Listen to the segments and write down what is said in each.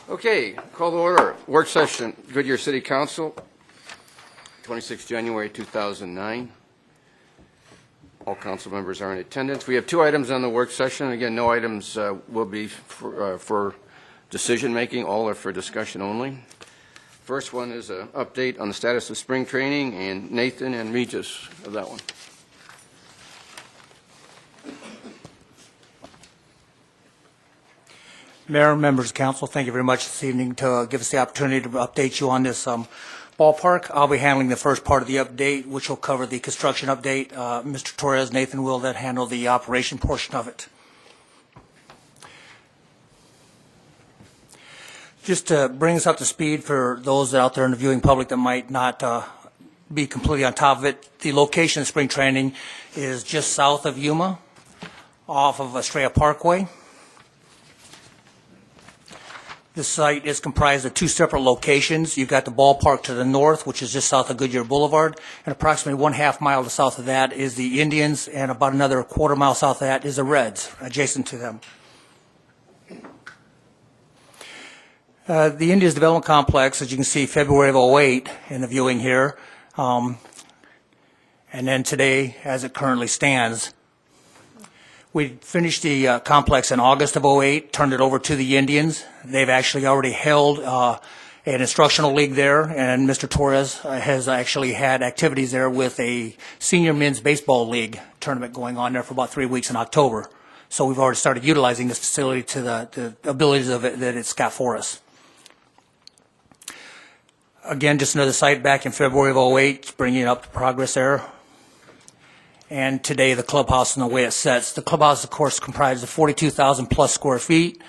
Okay, call to order. Work session, Goodyear City Council, 26 January 2009. All council members are in attendance. We have two items on the work session. Again, no items will be for decision-making. All are for discussion only. First one is an update on the status of spring training, and Nathan and Regis of that one. Mayor, members of council, thank you very much this evening to give us the opportunity to update you on this ballpark. I'll be handling the first part of the update, which will cover the construction update. Mr. Torres, Nathan will then handle the operation portion of it. Just to bring us up to speed for those out there in the viewing public that might not be completely on top of it, the location of spring training is just south of Yuma, off of Estrella Parkway. This site is comprised of two separate locations. You've got the ballpark to the north, which is just south of Goodyear Boulevard, and approximately 1/2 mile to south of that is the Indians, and about another 1/4 mile south of that is the Reds, adjacent to them. The Indians Development Complex, as you can see, February of '08 in the viewing here, and then today, as it currently stands. We finished the complex in August of '08, turned it over to the Indians. They've actually already held an instructional league there, and Mr. Torres has actually had activities there with a senior men's baseball league tournament going on there for about 3 weeks in October. So we've already started utilizing this facility to the abilities of it that it's got for us. Again, just another site back in February of '08, bringing up the progress there. And today, the clubhouse and the way it sets. The clubhouse, of course, comprises of 42,000 plus square feet.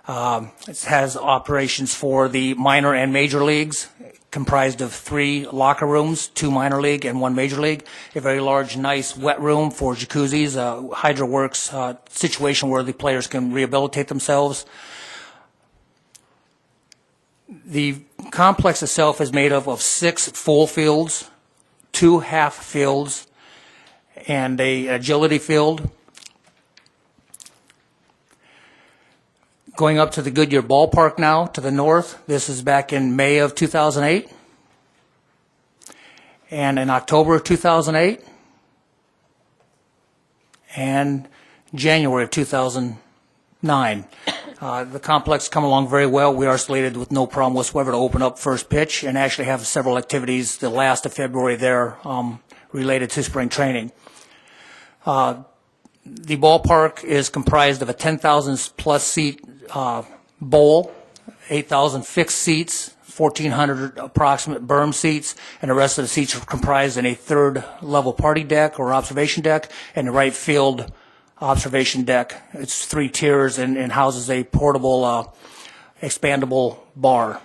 It has operations for the minor and major leagues, comprised of 3 locker rooms, 2 minor league and 1 major league. A very large, nice wet room for jacuzzis, HydroWorks situation where the players can rehabilitate themselves. The complex itself is made up of 6 full fields, 2 half fields, and a agility field. Going up to the Goodyear Ballpark now, to the north. This is back in May of 2008. And in October of 2008. And January of 2009. The complex come along very well. We are slated with no problem whatsoever to open up first pitch and actually have several activities the last of February there related to spring training. The ballpark is comprised of a 10,000 plus seat bowl, 8,000 fixed seats, 1,400 approximate berm seats, and the rest of the seats are comprised in a 3rd level party deck or observation deck and the right field observation deck. It's 3 tiers and houses a portable expandable bar.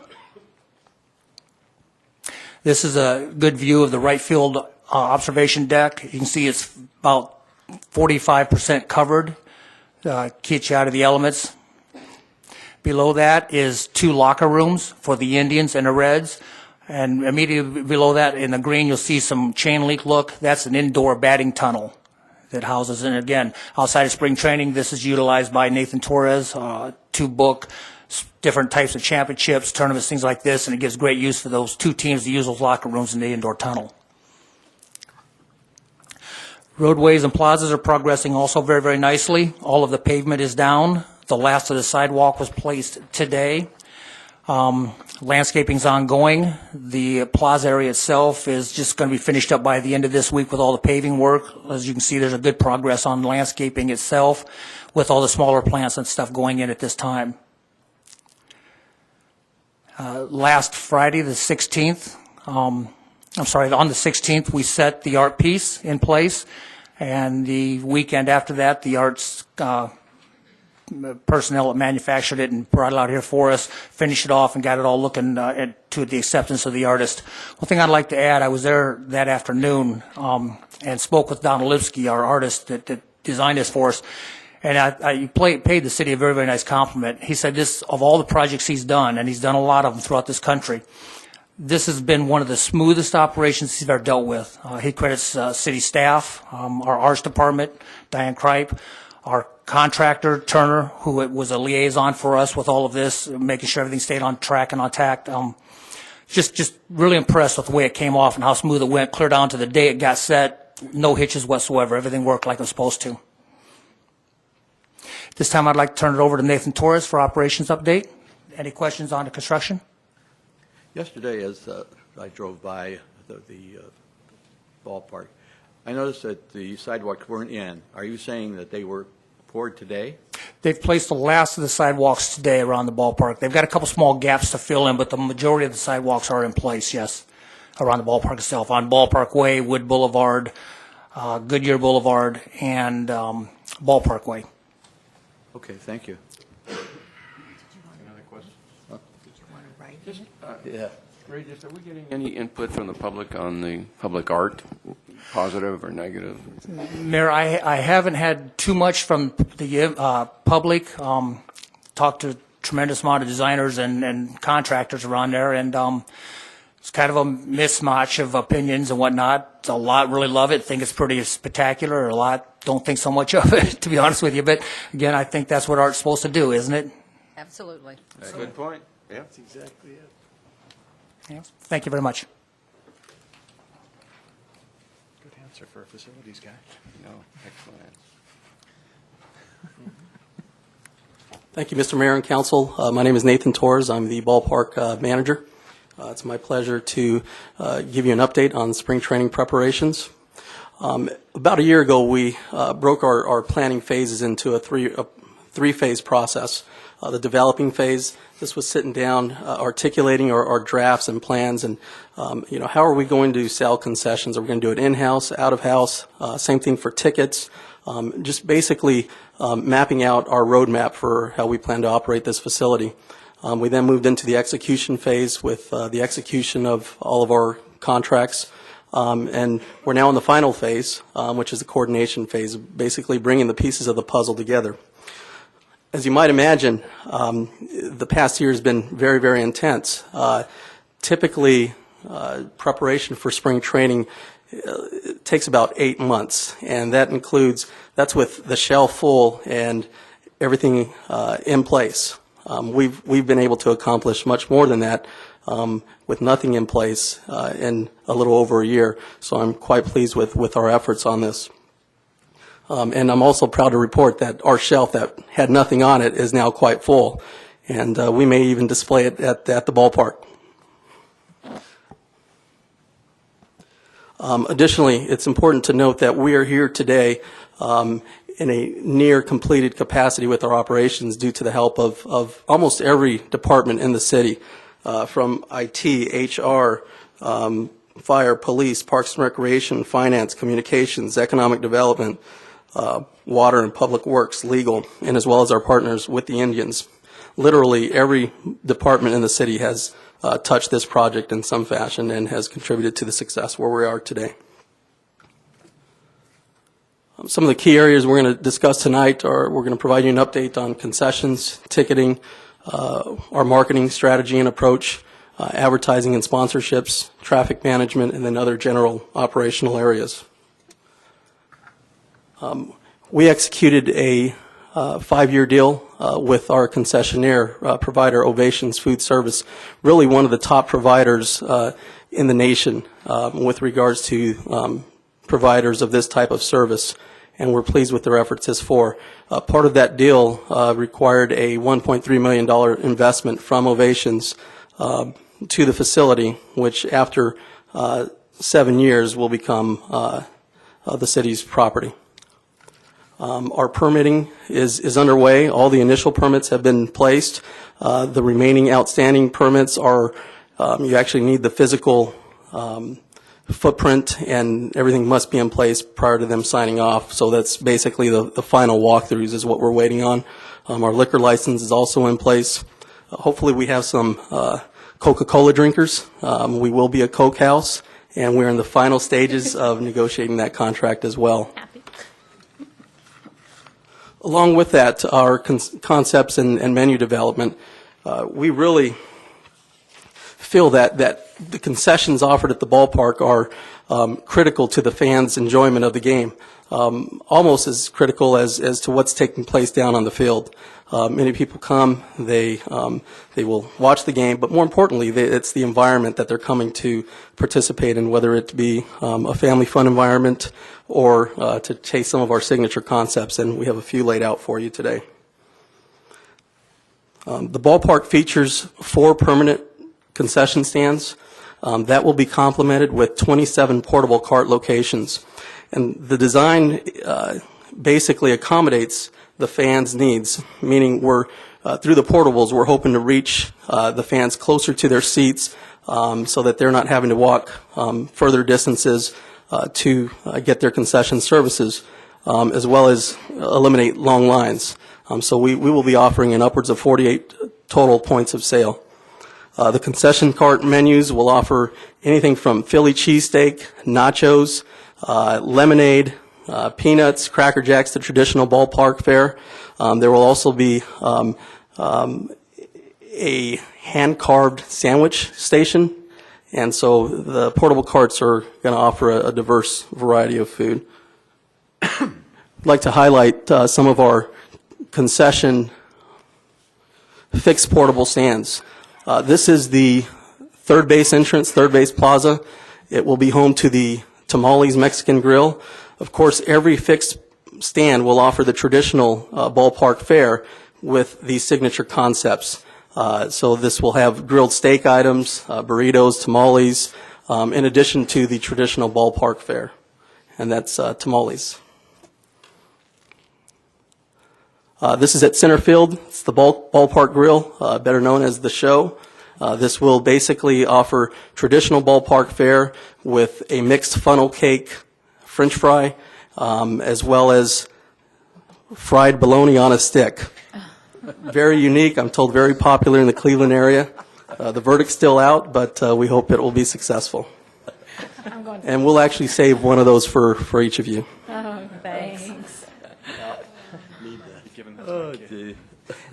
This is a good view of the right field observation deck. You can see it's about 45% covered, keeps you out of the elements. Below that is 2 locker rooms for the Indians and the Reds. And immediately below that in the green, you'll see some chain link look. That's an indoor batting tunnel that houses, and again, outside of spring training, this is utilized by Nathan Torres to book different types of championships, tournaments, things like this, and it gives great use for those 2 teams to use those locker rooms in the indoor tunnel. Roadways and plazas are progressing also very, very nicely. All of the pavement is down. The last of the sidewalk was placed today. Landscaping's ongoing. The plaza area itself is just going to be finished up by the end of this week with all the paving work. As you can see, there's a good progress on landscaping itself with all the smaller plants and stuff going in at this time. Last Friday, the 16th, on the 16th, we set the art piece in place, and the weekend after that, the arts personnel that manufactured it and brought it out here for us finished it off and got it all looking to the acceptance of the artist. One thing I'd like to add, I was there that afternoon and spoke with Donald Lipsky, our artist that designed this for us, and I paid the city a very, very nice compliment. He said this, of all the projects he's done, and he's done a lot of them throughout this country, this has been one of the smoothest operations he's ever dealt with. He credits city staff, our arts department, Diane Kripe, our contractor, Turner, who was a liaison for us with all of this, making sure everything stayed on track and on tact. Just really impressed with the way it came off and how smooth it went, clear down to the day it got set, no hitches whatsoever. Everything worked like it was supposed to. This time I'd like to turn it over to Nathan Torres for operations update. Any questions on the construction? Yesterday, as I drove by the ballpark, I noticed that the sidewalks weren't in. Are you saying that they were poured today? They've placed the last of the sidewalks today around the ballpark. They've got a couple small gaps to fill in, but the majority of the sidewalks are in place, yes, around the ballpark itself, on Ballpark Way, Wood Boulevard, Goodyear Boulevard, and Ballpark Way. Okay, thank you. Another question? Did you want to write Just, it? Yeah. Ray, just, are we getting any input from the public on the public art, positive or negative? Mayor, I haven't had too much from the public. Talked to a tremendous amount of designers and contractors around there, and it's kind of a mismatch of opinions and whatnot. A lot really love it, think it's pretty spectacular. A lot don't think so much of it, to be honest with you. But again, I think that's what art's supposed to do, isn't it? Absolutely. Good point. Yeah. That's exactly it. Yeah. Thank you very much. Good answer for a facilities guy. No, excellent. Thank you, Mr. Mayor and Council. My name is Nathan Torres. I'm the ballpark manager. It's my pleasure to give you an update on spring training preparations. About a year ago, we broke our planning phases into a three-phase process. The developing phase, this was sitting down, articulating our drafts and plans, and how are we going to sell concessions? Are we going to do it in-house, out-of-house? Same thing for tickets. Just basically mapping out our roadmap for how we plan to operate this facility. We then moved into the execution phase with the execution of all of our contracts. And we're now in the final phase, which is the coordination phase, basically bringing the pieces of the puzzle together. As you might imagine, the past year has been very, very intense. Typically, preparation for spring training takes about 8 months, and that's with the shell full and everything in place. We've been able to accomplish much more than that with nothing in place in a little over a year. So I'm quite pleased with our efforts on this. And I'm also proud to report that our shelf that had nothing on it is now quite full, and we may even display it at the ballpark. Additionally, it's important to note that we are here today in a near completed capacity with our operations due to the help of almost every department in the city, from IT, HR, fire, police, parks and recreation, finance, communications, economic development, water and public works, legal, and as well as our partners with the Indians. Literally every department in the city has touched this project in some fashion and has contributed to the success where we are today. Some of the key areas we're going to discuss tonight are we're going to provide you an update on concessions, ticketing, our marketing strategy and approach, advertising and sponsorships, traffic management, and then other general operational areas. We executed a 5-year deal with our concessionaire provider, Ovations Food Service, really one of the top providers in the nation with regards to providers of this type of service, and we're pleased with their efforts as for. Part of that deal required a $1.3 million investment from Ovations to the facility, which after 7 years will become the city's property. Our permitting is underway. All the initial permits have been placed. The remaining outstanding permits are, you actually need the physical footprint, and everything must be in place prior to them signing off. So that's basically the final walkthroughs is what we're waiting on. Our liquor license is also in place. Hopefully we have some Coca-Cola drinkers. We will be a Coke house, and we're in the final stages of negotiating that contract as well. Along with that, our concepts and menu development, we really feel that the concessions offered at the ballpark are critical to the fans' enjoyment of the game, almost as critical as to what's taking place down on the field. Many people come, they will watch the game, but more importantly, it's the environment that they're coming to participate in, whether it be a family fun environment or to taste some of our signature concepts, and we have a few laid out for you today. The ballpark features 4 permanent concession stands that will be complemented with 27 portable cart locations. And the design basically accommodates the fans' needs, meaning we're through the portables, we're hoping to reach the fans closer to their seats so that they're not having to walk further distances to get their concession services, as well as eliminate long lines. So we will be offering in upwards of 48 total points of sale. The concession cart menus will offer anything from Philly cheesesteak, nachos, lemonade, peanuts, Cracker Jacks, the traditional ballpark fare. There will also be a hand-carved sandwich station, and so the portable carts are going to offer a diverse variety of food. I'd like to highlight some of our concession fixed portable stands. This is the third base entrance, third base plaza. It will be home to the Tamales Mexican Grill. Of course, every fixed stand will offer the traditional ballpark fare with these signature concepts. So this will have grilled steak items, burritos, tamales, in addition to the traditional ballpark fare, and that's tamales. This is at center field. It's the ballpark grill, better known as the show. This will basically offer traditional ballpark fare with a mixed funnel cake, French fry, as well as fried bologna on a stick. Very unique. I'm told very popular in the Cleveland area. The verdict's still out, but we hope it will be successful. And we'll actually save one of those for each of you. Oh, thanks. Oh, gee.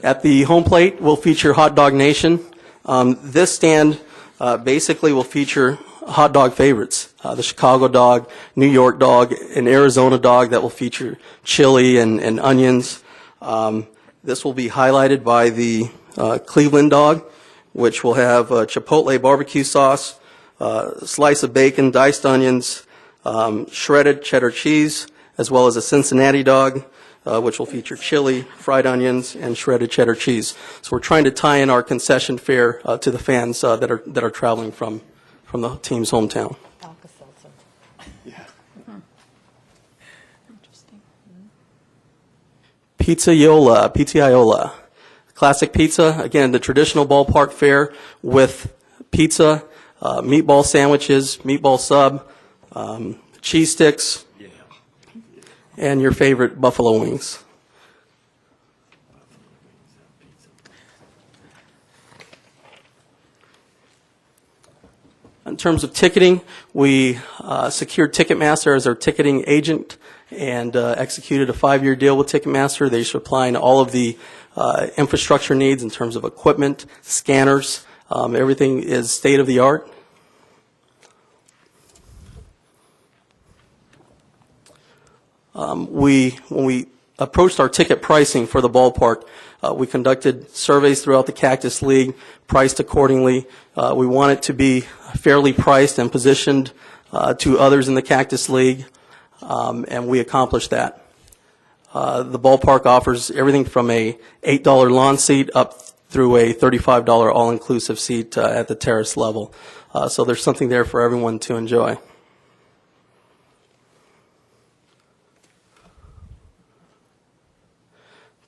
At the home plate, we'll feature Hot Dog Nation. This stand basically will feature hot dog favorites, the Chicago dog, New York dog, an Arizona dog that will feature chili and onions. This will be highlighted by the Cleveland dog, which will have chipotle barbecue sauce, slice of bacon, diced onions, shredded cheddar cheese, as well as a Cincinnati dog, which will feature chili, fried onions, and shredded cheddar cheese. So we're trying to tie in our concession fare to the fans that are traveling from the team's hometown. Alka-Seltzer. Interesting. Pizzaiola. Classic pizza, again, the traditional ballpark fare with pizza, meatball sandwiches, meatball sub, cheese sticks, and your favorite buffalo wings. In terms of ticketing, we secured Ticketmaster as our ticketing agent and executed a 5-year deal with Ticketmaster. They're supplying all of the infrastructure needs in terms of equipment, scanners. Everything is state-of-the-art. When we approached our ticket pricing for the ballpark, we conducted surveys throughout the Cactus League, priced accordingly. We want it to be fairly priced and positioned to others in the Cactus League, and we accomplished that. The ballpark offers everything from a $8 lawn seat up through a $35 all-inclusive seat at the terrace level. So there's something there for everyone to enjoy.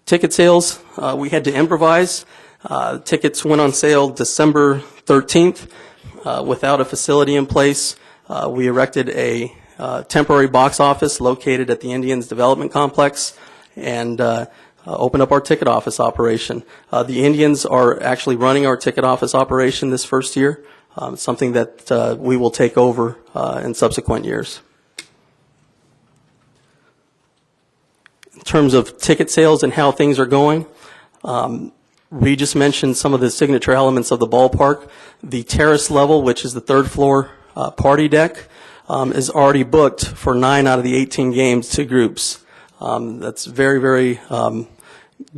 Ticket sales, we had to improvise. Tickets went on sale December 13th without a facility in place. We erected a temporary box office located at the Indians Development Complex and opened up our ticket office operation. The Indians are actually running our ticket office operation this first year, something that we will take over in subsequent years. In terms of ticket sales and how things are going, Regis mentioned some of the signature elements of the ballpark. The terrace level, which is the third floor party deck, is already booked for 9 out of the 18 games to groups. That's very, very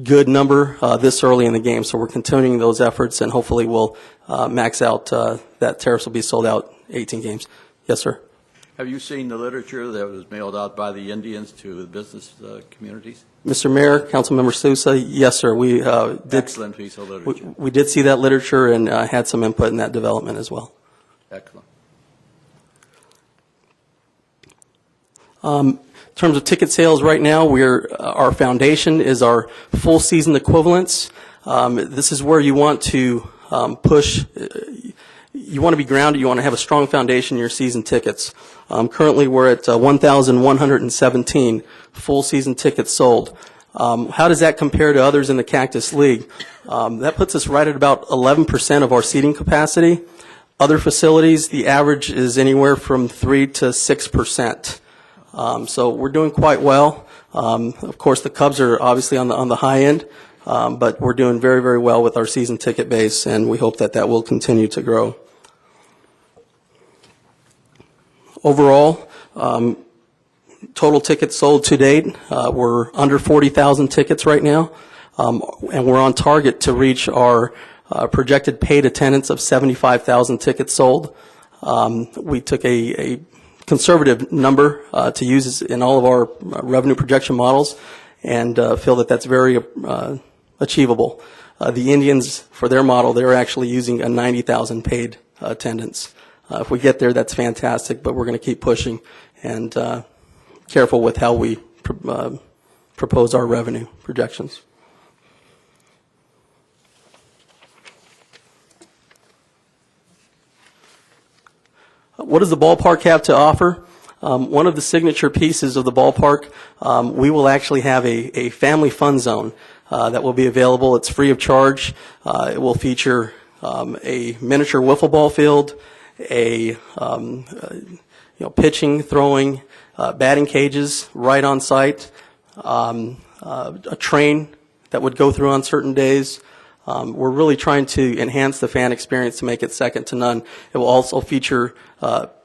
good number this early in the game, so we're continuing those efforts, and hopefully we'll max out that tariffs will be sold out 18 games. Yes, sir. Have you seen the literature that was mailed out by the Indians to the business communities? Mr. Mayor, Councilmember Sousa, yes, sir. We did. Excellent piece of literature. We did see that literature and had some input in that development as well. Excellent. In terms of ticket sales right now, our foundation is our full season equivalents. This is where you want to push. You want to be grounded. You want to have a strong foundation in your season tickets. Currently, we're at 1,117 full season tickets sold. How does that compare to others in the Cactus League? That puts us right at about 11% of our seating capacity. Other facilities, the average is anywhere from 3 to 6%. So we're doing quite well. Of course, the Cubs are obviously on the high end, but we're doing very, very well with our season ticket base, and we hope that that will continue to grow. Overall, total tickets sold to date, we're under 40,000 tickets right now, and we're on target to reach our projected paid attendance of 75,000 tickets sold. We took a conservative number to use in all of our revenue projection models, and feel that that's very achievable. The Indians, for their model, they're actually using a 90,000 paid attendance. If we get there, that's fantastic, but we're going to keep pushing and careful with how we propose our revenue projections. What does the ballpark have to offer? One of the signature pieces of the ballpark, we will actually have a family fun zone that will be available. It's free of charge. It will feature a miniature wiffle ball field, a pitching, throwing, batting cages right on site, a train that would go through on certain days. We're really trying to enhance the fan experience to make it second to none. It will also feature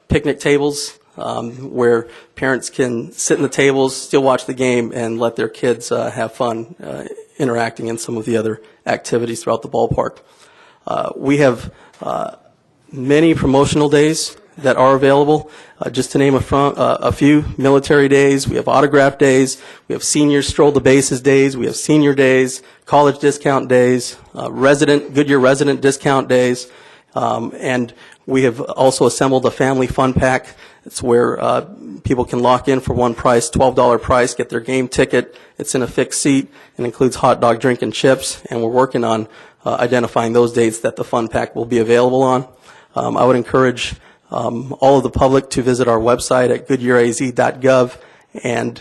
picnic tables where parents can sit in the tables, still watch the game, and let their kids have fun interacting in some of the other activities throughout the ballpark. We have many promotional days that are available. Just to name a few, military days, we have autograph days, we have senior stroll the bases days, we have senior days, college discount days, Goodyear resident discount days, and we have also assembled a family fun pack. It's where people can lock in for one price, $12 price, get their game ticket. It's in a fixed seat and includes hot dog, drink, and chips, and we're working on identifying those dates that the fun pack will be available on. I would encourage all of the public to visit our website at goodyearaz.gov and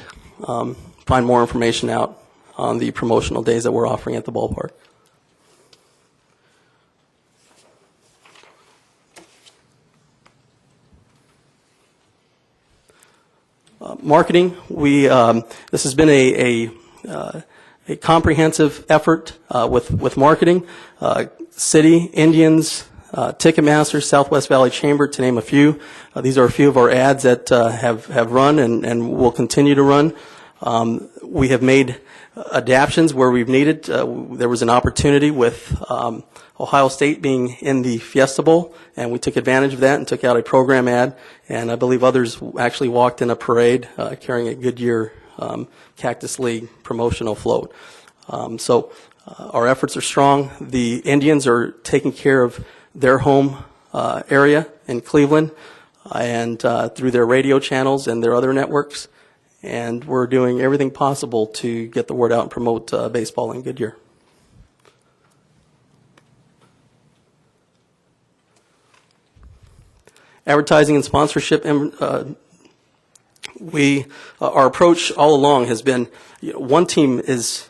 find more information out on the promotional days that we're offering at the ballpark. Marketing, this has been a comprehensive effort with marketing. City, Indians, Ticketmaster, Southwest Valley Chamber, to name a few. These are a few of our ads that have run and will continue to run. We have made adaptions where we've needed. There was an opportunity with Ohio State being in the Fiesta Bowl, and we took advantage of that and took out a program ad, and I believe others actually walked in a parade carrying a Goodyear Cactus League promotional float. So our efforts are strong. The Indians are taking care of their home area in Cleveland and through their radio channels and their other networks, and we're doing everything possible to get the word out and promote baseball in Goodyear. Advertising and sponsorship, our approach all along has been, one team is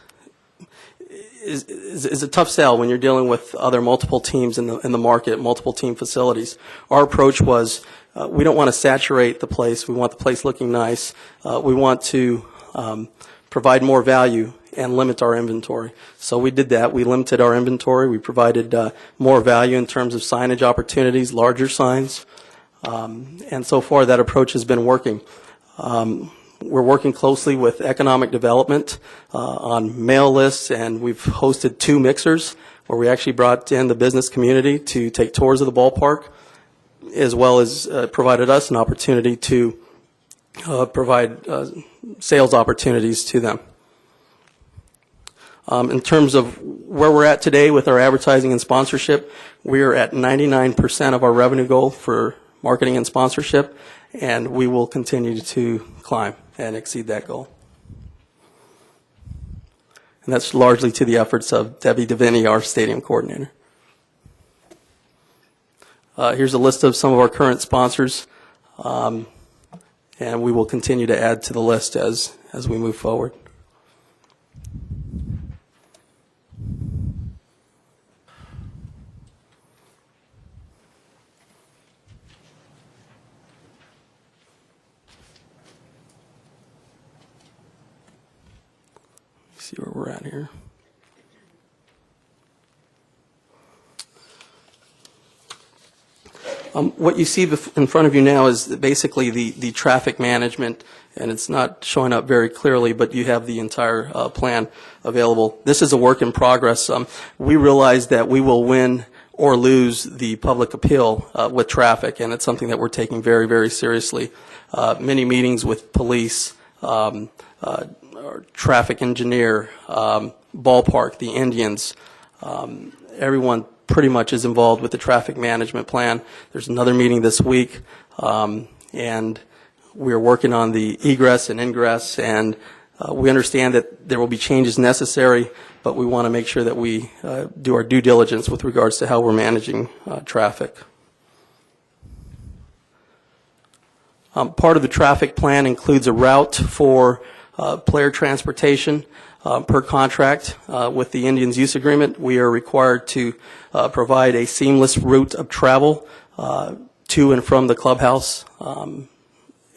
a tough sell when you're dealing with other multiple teams in the market, multiple team facilities. Our approach was, we don't want to saturate the place. We want the place looking nice. We want to provide more value and limit our inventory. So we did that. We limited our inventory. We provided more value in terms of signage opportunities, larger signs. And so far, that approach has been working. We're working closely with economic development on mail lists, and we've hosted 2 mixers where we actually brought in the business community to take tours of the ballpark, as well as provided us an opportunity to provide sales opportunities to them. In terms of where we're at today with our advertising and sponsorship, we're at 99% of our revenue goal for marketing and sponsorship, and we will continue to climb and exceed that goal. And that's largely to the efforts of Debbie DeVinny, our stadium coordinator. Here's a list of some of our current sponsors, and we will continue to add to the list as we move forward. See where we're at here. What you see in front of you now is basically the traffic management, and it's not showing up very clearly, but you have the entire plan available. This is a work in progress. We realize that we will win or lose the public appeal with traffic, and it's something that we're taking very, very seriously. Many meetings with police, our traffic engineer, ballpark, the Indians, everyone pretty much is involved with the traffic management plan. There's another meeting this week, and we're working on the egress and ingress, and we understand that there will be changes necessary, but we want to make sure that we do our due diligence with regards to how we're managing traffic. Part of the traffic plan includes a route for player transportation. Per contract with the Indians use agreement, we are required to provide a seamless route of travel to and from the clubhouse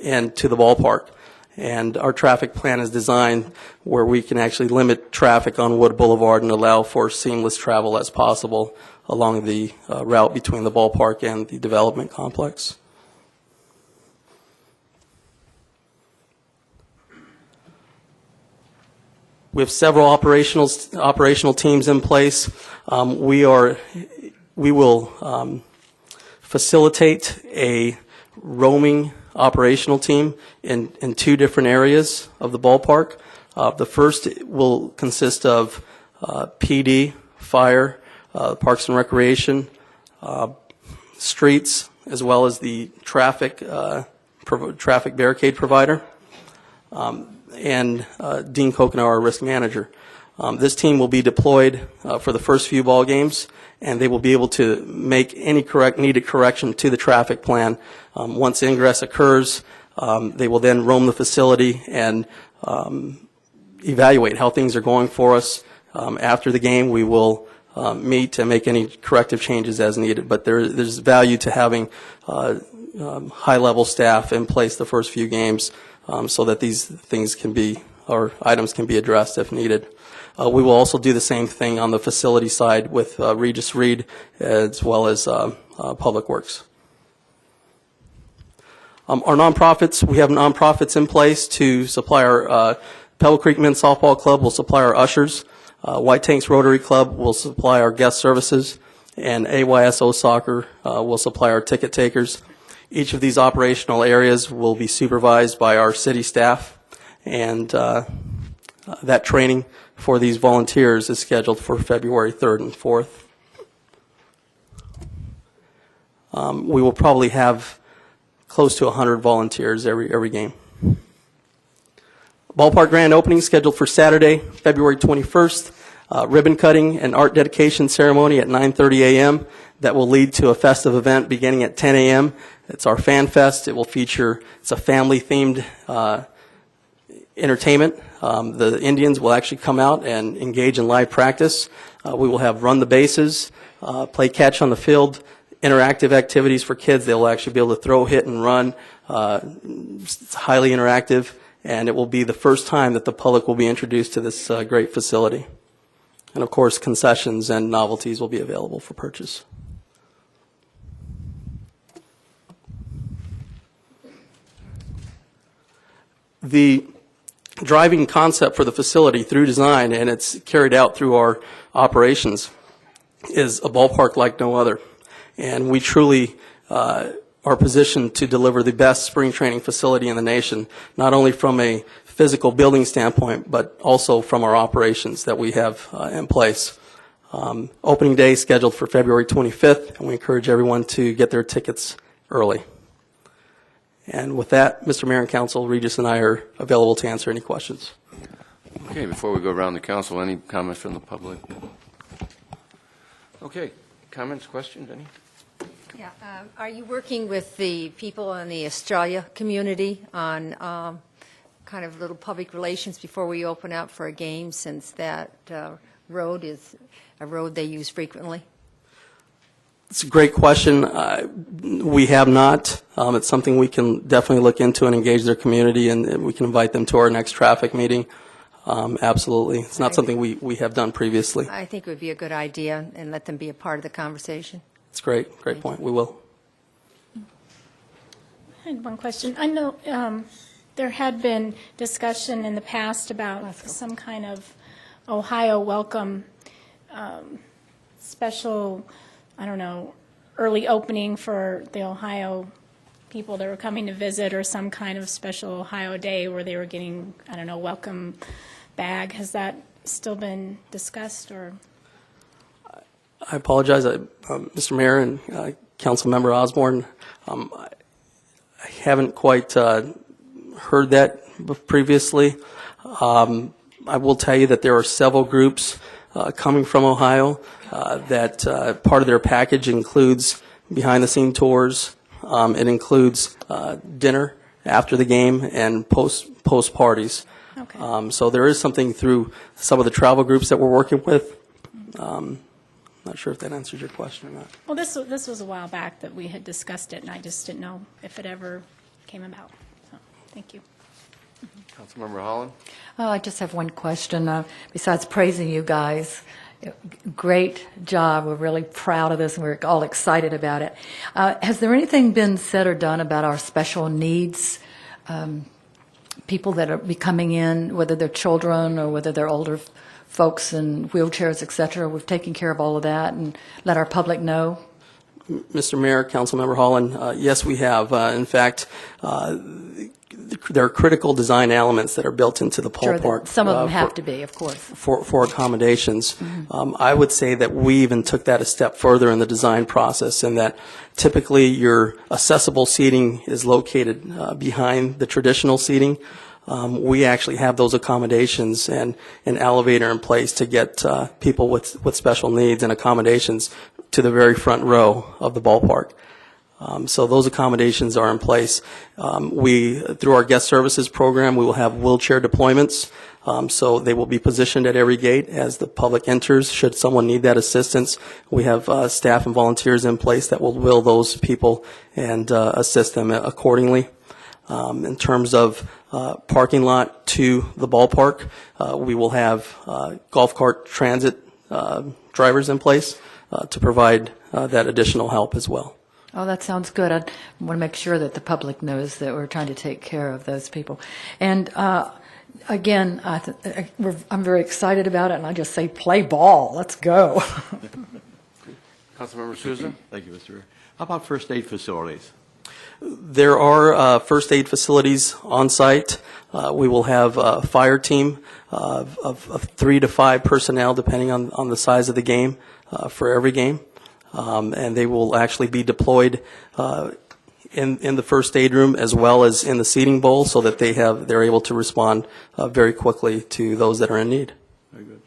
and to the ballpark. And our traffic plan is designed where we can actually limit traffic on Wood Boulevard and allow for seamless travel as possible along the route between the ballpark and the development complex. We have several operational teams in place. We will facilitate a roaming operational team in 2 different areas of the ballpark. The first will consist of PD, fire, Parks and Recreation, streets, as well as the traffic barricade provider. And Dean Kokenauer, our risk manager. This team will be deployed for the first few ball games, and they will be able to make any needed correction to the traffic plan. Once ingress occurs, they will then roam the facility and evaluate how things are going for us. After the game, we will meet and make any corrective changes as needed. But there's value to having high-level staff in place the first few games, so that these things can be, or items can be addressed if needed. We will also do the same thing on the facility side with Regis Reed as well as Public Works. Our nonprofits, we have nonprofits in place to supply our Pebble Creek Men's Softball Club will supply our ushers. White Tanks Rotary Club will supply our guest services, and AYSO Soccer will supply our ticket takers. Each of these operational areas will be supervised by our city staff, and that training for these volunteers is scheduled for February 3rd and 4th. We will probably have close to 100 volunteers every game. Ballpark grand opening scheduled for Saturday, February 21st. Ribbon cutting and art dedication ceremony at 9:30 a.m. That will lead to a festive event beginning at 10 a.m. It's our Fan Fest. It will feature, it's a family-themed entertainment. The Indians will actually come out and engage in live practice. We will have run the bases, play catch on the field, interactive activities for kids. They will actually be able to throw, hit, and run. It's highly interactive, and it will be the first time that the public will be introduced to this great facility. And of course, concessions and novelties will be available for purchase. The driving concept for the facility through design, and it's carried out through our operations, is a ballpark like no other. And we truly are positioned to deliver the best spring training facility in the nation, not only from a physical building standpoint, but also from our operations that we have in place. Opening day is scheduled for February 25th, and we encourage everyone to get their tickets early. And with that, Mr. Mayor and Council, Regis and I are available to answer any questions. Okay, before we go around the council, any comments from the public? Okay, comments, questions, any? Yeah, are you working with the people in the Australia community on kind of little public relations before we open up for a game, since that road is a road they use frequently? It's a great question. We have not. It's something we can definitely look into and engage their community, and we can invite them to our next traffic meeting. Absolutely. It's not something we have done previously. I think it would be a good idea, and let them be a part of the conversation. It's great. Great point. We will. I had one question. I know there had been discussion in the past about some kind of Ohio welcome special, I don't know, early opening for the Ohio people that were coming to visit, or some kind of special Ohio day where they were getting, I don't know, welcome bag. Has that still been discussed, or? I apologize, Mr. Mayor and Councilmember Osborne. I haven't quite heard that previously. I will tell you that there are several groups coming from Ohio that part of their package includes behind-the-scene tours. It includes dinner after the game and post parties. Okay. So there is something through some of the travel groups that we're working with. Not sure if that answers your question or not. Well, this was a while back that we had discussed it, and I just didn't know if it ever came about. So, thank you. Councilmember Holland? Oh, I just have one question. Besides praising you guys, great job. We're really proud of this, and we're all excited about it. Has there anything been said or done about our special needs people that are be coming in, whether they're children or whether they're older folks in wheelchairs, et cetera? We've taken care of all of that and let our public know. Mr. Mayor, Councilmember Holland, yes, we have. In fact, there are critical design elements that are built into the Sure, ballpark. some of them have to be, of course. For accommodations. I would say that we even took that a step further in the design process, in that typically your accessible seating is located behind the traditional seating. We actually have those accommodations and an elevator in place to get people with special needs and accommodations to the very front row of the ballpark. So those accommodations are in place. Through our guest services program, we will have wheelchair deployments. So they will be positioned at every gate as the public enters. Should someone need that assistance, we have staff and volunteers in place that will wheel those people and assist them accordingly. In terms of parking lot to the ballpark, we will have golf cart transit drivers in place to provide that additional help as well. Oh, that sounds good. I want to make sure that the public knows that we're trying to take care of those people. And again, I'm very excited about it, and I just say, play ball. Let's go. Councilmember Souza? Thank you, Mr. Mayor. How about first aid facilities? There are first aid facilities on site. We will have a fire team of 3 to 5 personnel, depending on the size of the game, for every game. And they will actually be deployed in the first aid room as well as in the seating bowl, so that they're able to respond very quickly to those that are in need. Very good.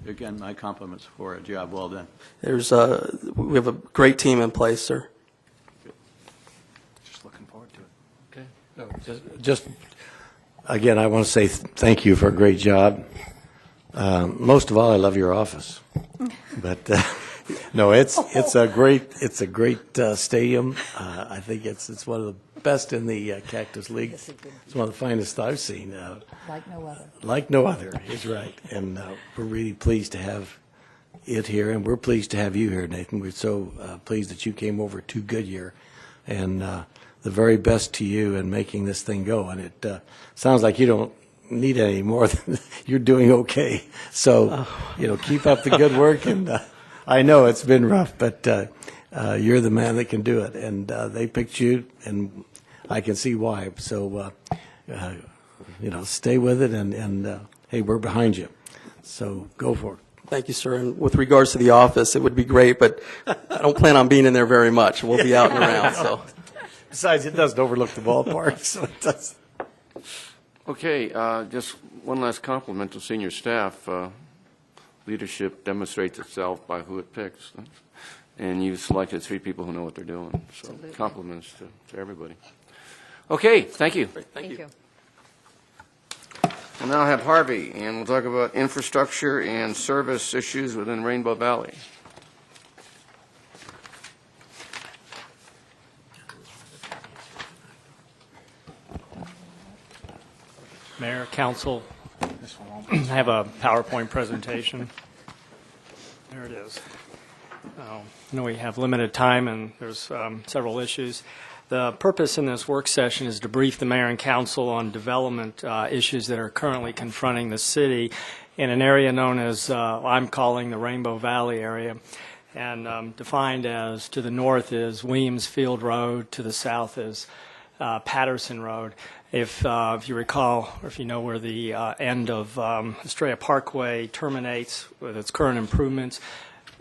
Again, my compliments for a job well done. We have a great team in place, sir. Just looking forward to it. No, just again, I want to say thank you for a great job. Most of all, I love your office. But no, it's a great stadium. I think it's one of the best in the Cactus League. It's one of the finest I've seen. Like no other. Like no other is right, and we're really pleased to have it here, and we're pleased to have you here, Nathan. We're so pleased that you came over to Goodyear and the very best to you in making this thing go. And it sounds like you don't need any more than you're doing okay. So, keep up the good work. And I know it's been rough, but you're the man that can do it. And they picked you, and I can see why. So, stay with it, and hey, we're behind you. So go for it. Thank you, sir. And with regards to the office, it would be great, but I don't plan on being in there very much. We'll be out and around, so. Besides, it doesn't overlook the ballpark, so it does. Okay, just one last compliment to senior staff. Leadership demonstrates itself by who it picks, and you've selected 3 people who know what they're doing. So Absolutely. compliments to everybody. Okay, thank you. Thank you. We'll now have Harvey, and we'll talk about infrastructure and service issues within Rainbow Valley. Mayor, council, I have a PowerPoint presentation. There it is. I know we have limited time and there's several issues. The purpose in this work session is to brief the mayor and council on development issues that are currently confronting the city in an area known as, I'm calling the Rainbow Valley area. And defined as to the north is Williams Field Road, to the south is Patterson Road. If you recall, or if you know where the end of Estrella Parkway terminates with its current improvements,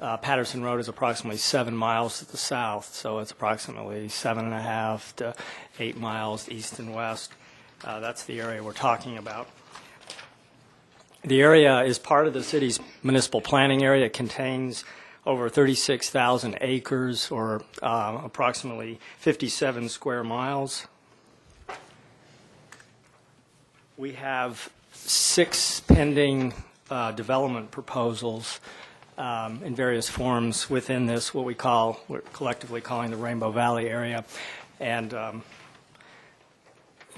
Patterson Road is approximately 7 miles to the south, so it's approximately 7.5 to 8 miles east and west. That's the area we're talking about. The area is part of the city's municipal planning area. It contains over 36,000 acres, or approximately 57 square miles. We have 6 pending development proposals in various forms within this, what we're collectively calling the Rainbow Valley area. And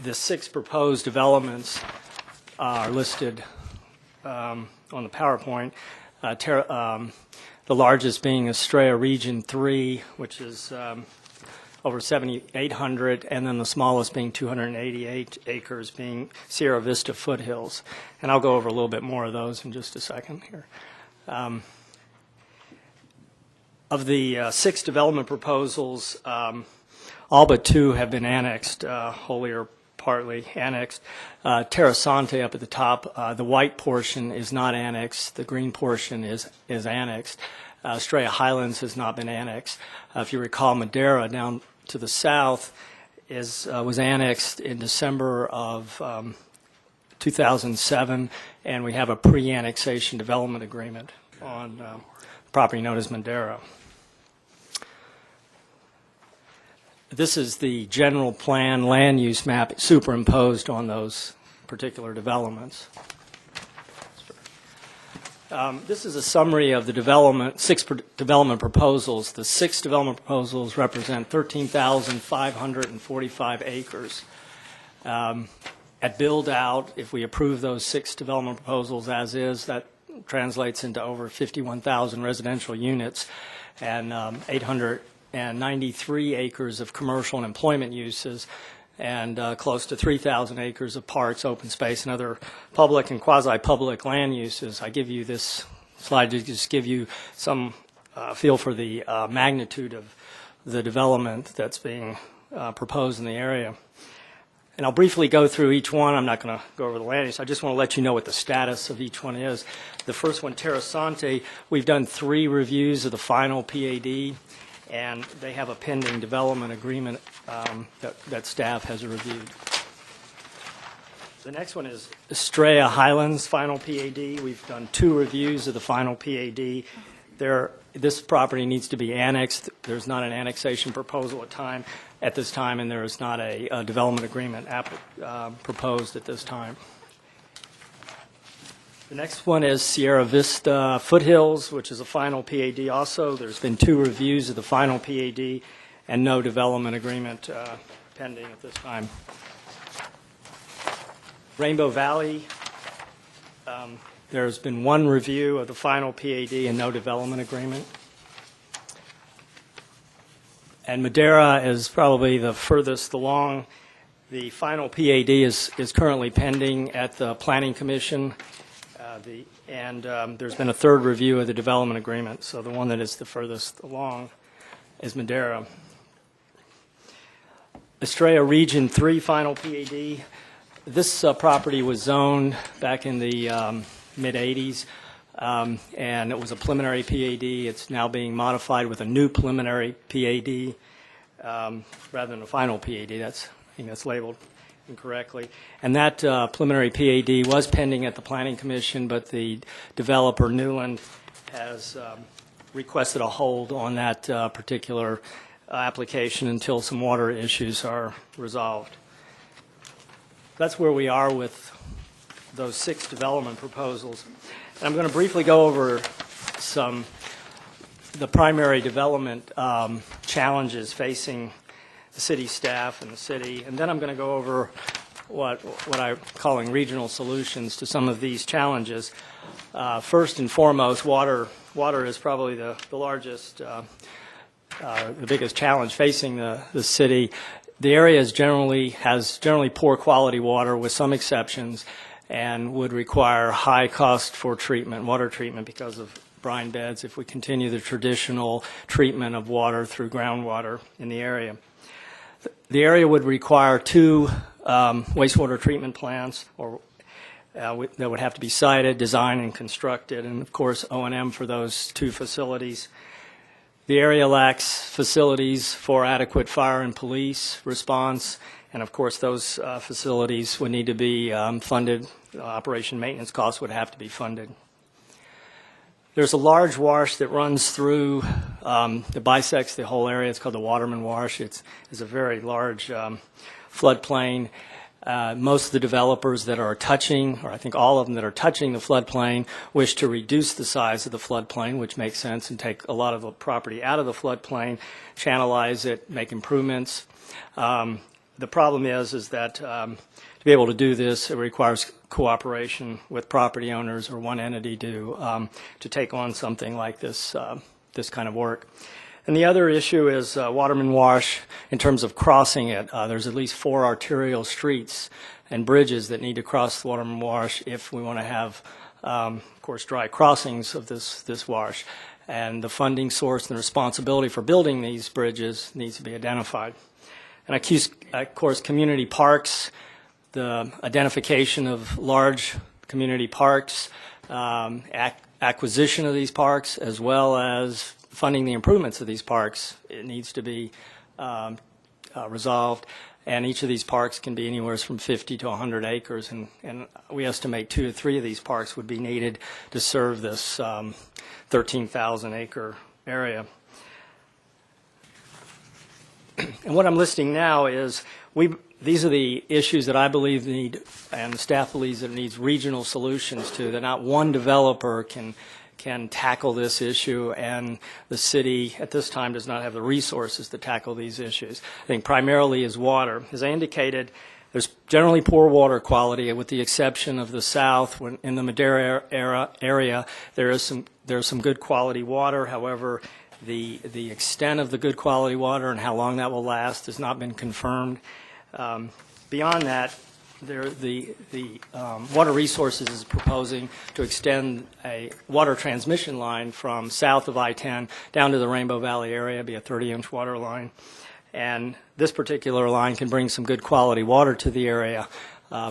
the 6 proposed developments are listed on the PowerPoint. The largest being Estrella Region 3, which is over 7,800, and then the smallest being 288 acres, being Sierra Vista Foothills. And I'll go over a little bit more of those in just a second here. Of the 6 development proposals, all but 2 have been annexed, wholly or partly annexed. Terra Sante up at the top, the white portion is not annexed. The green portion is annexed. Estrella Highlands has not been annexed. If you recall, Madera down to the south was annexed in December of 2007, and we have a pre-annexation development agreement on property known as Madera. This is the general plan land use map superimposed on those particular developments. This is a summary of the 6 development proposals. The 6 development proposals represent 13,545 acres. At build out, if we approve those 6 development proposals as is, that translates into over 51,000 residential units and 893 acres of commercial and employment uses, and close to 3,000 acres of parks, open space, and other public and quasi-public land uses. I give you this slide to just give you some feel for the magnitude of the development that's being proposed in the area. And I'll briefly go through each one. I'm not going to go over the land use. I just want to let you know what the status of each one is. The first one, Terra Sante, we've done 3 reviews of the final PAD, and they have a pending development agreement that staff has reviewed. The next one is Estrella Highlands final PAD. We've done 2 reviews of the final PAD. This property needs to be annexed. There's not an annexation proposal at this time, and there is not a development agreement proposed at this time. The next one is Sierra Vista Foothills, which is a final PAD also. There's been 2 reviews of the final PAD and no development agreement pending at this time. Rainbow Valley, there's been 1 review of the final PAD and no development agreement. And Madera is probably the furthest along. The final PAD is currently pending at the Planning Commission, there's been a third review of the development agreement, so the one that is the furthest along is Madera. Estrella Region 3 final PAD. This property was zoned back in the mid-'80s, and it was a preliminary PAD. It's now being modified with a new preliminary PAD rather than a final PAD. I think that's labeled incorrectly. And that preliminary PAD was pending at the Planning Commission, but the developer, Newland, has requested a hold on that particular application until some water issues are resolved. That's where we are with those 6 development proposals. And I'm going to briefly go over the primary development challenges facing the city staff and the city, and then I'm going to go over what I'm calling regional solutions to some of these challenges. First and foremost, water is probably the largest, the biggest challenge facing the city. The area has generally poor quality water with some exceptions, and would require high cost for water treatment because of brine beds if we continue the traditional treatment of water through groundwater in the area. The area would require 2 wastewater treatment plants that would have to be sited, designed, and constructed, and of course O&M for those 2 facilities. The area lacks facilities for adequate fire and police response, and of course those facilities would need to be funded. Operation maintenance costs would have to be funded. There's a large wash that runs through, that bisects the whole area. It's called the Waterman Wash. It's a very large floodplain. Most of the developers that are touching, or I think all of them that are touching the floodplain, wish to reduce the size of the floodplain, which makes sense, and take a lot of the property out of the floodplain, channelize it, make improvements. The problem is that to be able to do this, it requires cooperation with property owners or one entity to take on something like this kind of work. And the other issue is Waterman Wash in terms of crossing it. There's at least 4 arterial streets and bridges that need to cross the Waterman Wash if we want to have, of course, dry crossings of this wash. And the funding source and the responsibility for building these bridges needs to be identified. And of course, community parks, the identification of large community parks, acquisition of these parks, as well as funding the improvements of these parks, it needs to be resolved. And each of these parks can be anywhere from 50 to 100 acres, and we estimate 2 to 3 of these parks would be needed to serve this 13,000 acre area. And what I'm listing now is these are the issues that I believe need, and the staff believes that it needs regional solutions to, that not one developer can tackle this issue, and the city at this time does not have the resources to tackle these issues. I think primarily is water. As I indicated, there's generally poor water quality, with the exception of the south. When in the Madera area, there's some good quality water. However, the extent of the good quality water and how long that will last has not been confirmed. Beyond that, the Water Resources is proposing to extend a water transmission line from south of I-10 down to the Rainbow Valley area, be a 30-inch water line. And this particular line can bring some good quality water to the area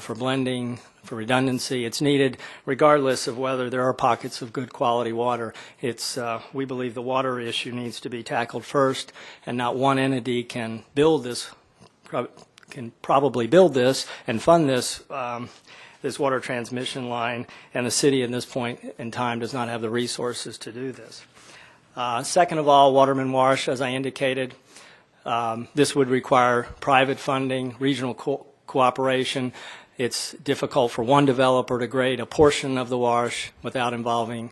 for blending, for redundancy. It's needed regardless of whether there are pockets of good quality water. We believe the water issue needs to be tackled first, and not one entity can probably build this and fund this water transmission line, and the city at this point in time does not have the resources to do this. Second of all, Waterman Wash, as I indicated, this would require private funding, regional cooperation. It's difficult for one developer to grade a portion of the wash without involving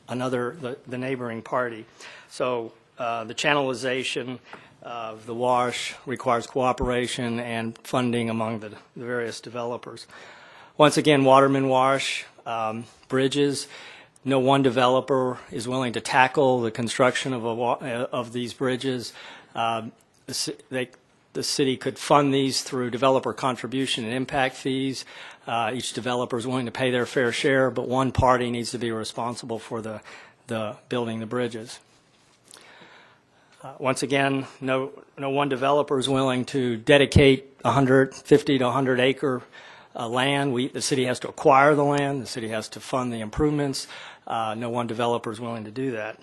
the neighboring party. So the channelization of the wash requires cooperation and funding among the various developers. Once again, Waterman Wash, bridges. No one developer is willing to tackle the construction of these bridges. The city could fund these through developer contribution and impact fees. Each developer is willing to pay their fair share, but one party needs to be responsible for the building the bridges. Once again, no one developer is willing to dedicate 150 to 100 acre land. The city has to acquire the land. The city has to fund the improvements. No one developer is willing to do that.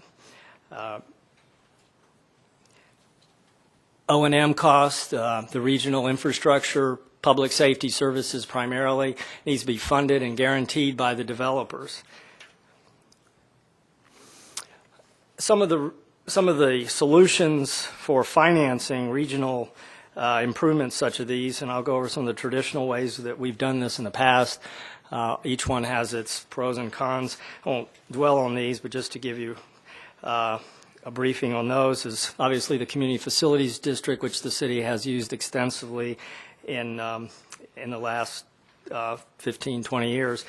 O&M costs, the regional infrastructure, public safety services primarily, needs to be funded and guaranteed by the developers. Some of the solutions for financing regional improvements such as these, and I'll go over some of the traditional ways that we've done this in the past. Each one has its pros and cons. I won't dwell on these, but just to give you a briefing on those is obviously the Community Facilities District, which the city has used extensively in the last 15, 20 years.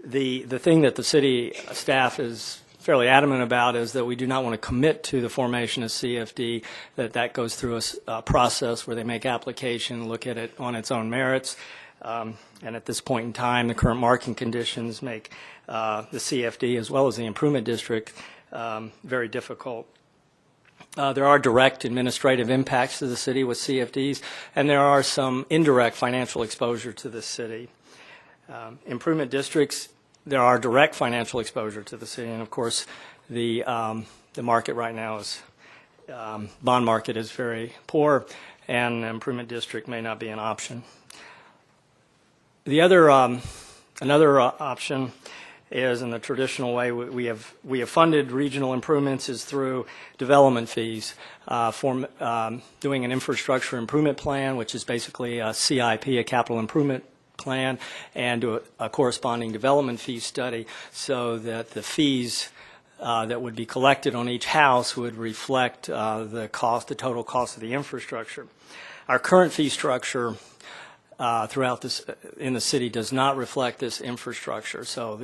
The thing that the city staff is fairly adamant about is that we do not want to commit to the formation of CFD, that goes through a process where they make application, look at it on its own merits. And at this point in time, the current market conditions make the CFD as well as the improvement district very difficult. There are direct administrative impacts to the city with CFDs, and there are some indirect financial exposure to the city. Improvement districts, there are direct financial exposure to the city, and of course, the market right now is bond market is very poor, and improvement district may not be an option. The other another option is in the traditional way we have funded regional improvements is through development fees for doing an infrastructure improvement plan, which is basically a CIP, a capital improvement plan, and do a corresponding development fee study so that the fees that would be collected on each house would reflect the total cost of the infrastructure. Our current fee structure throughout this in the city does not reflect this infrastructure. So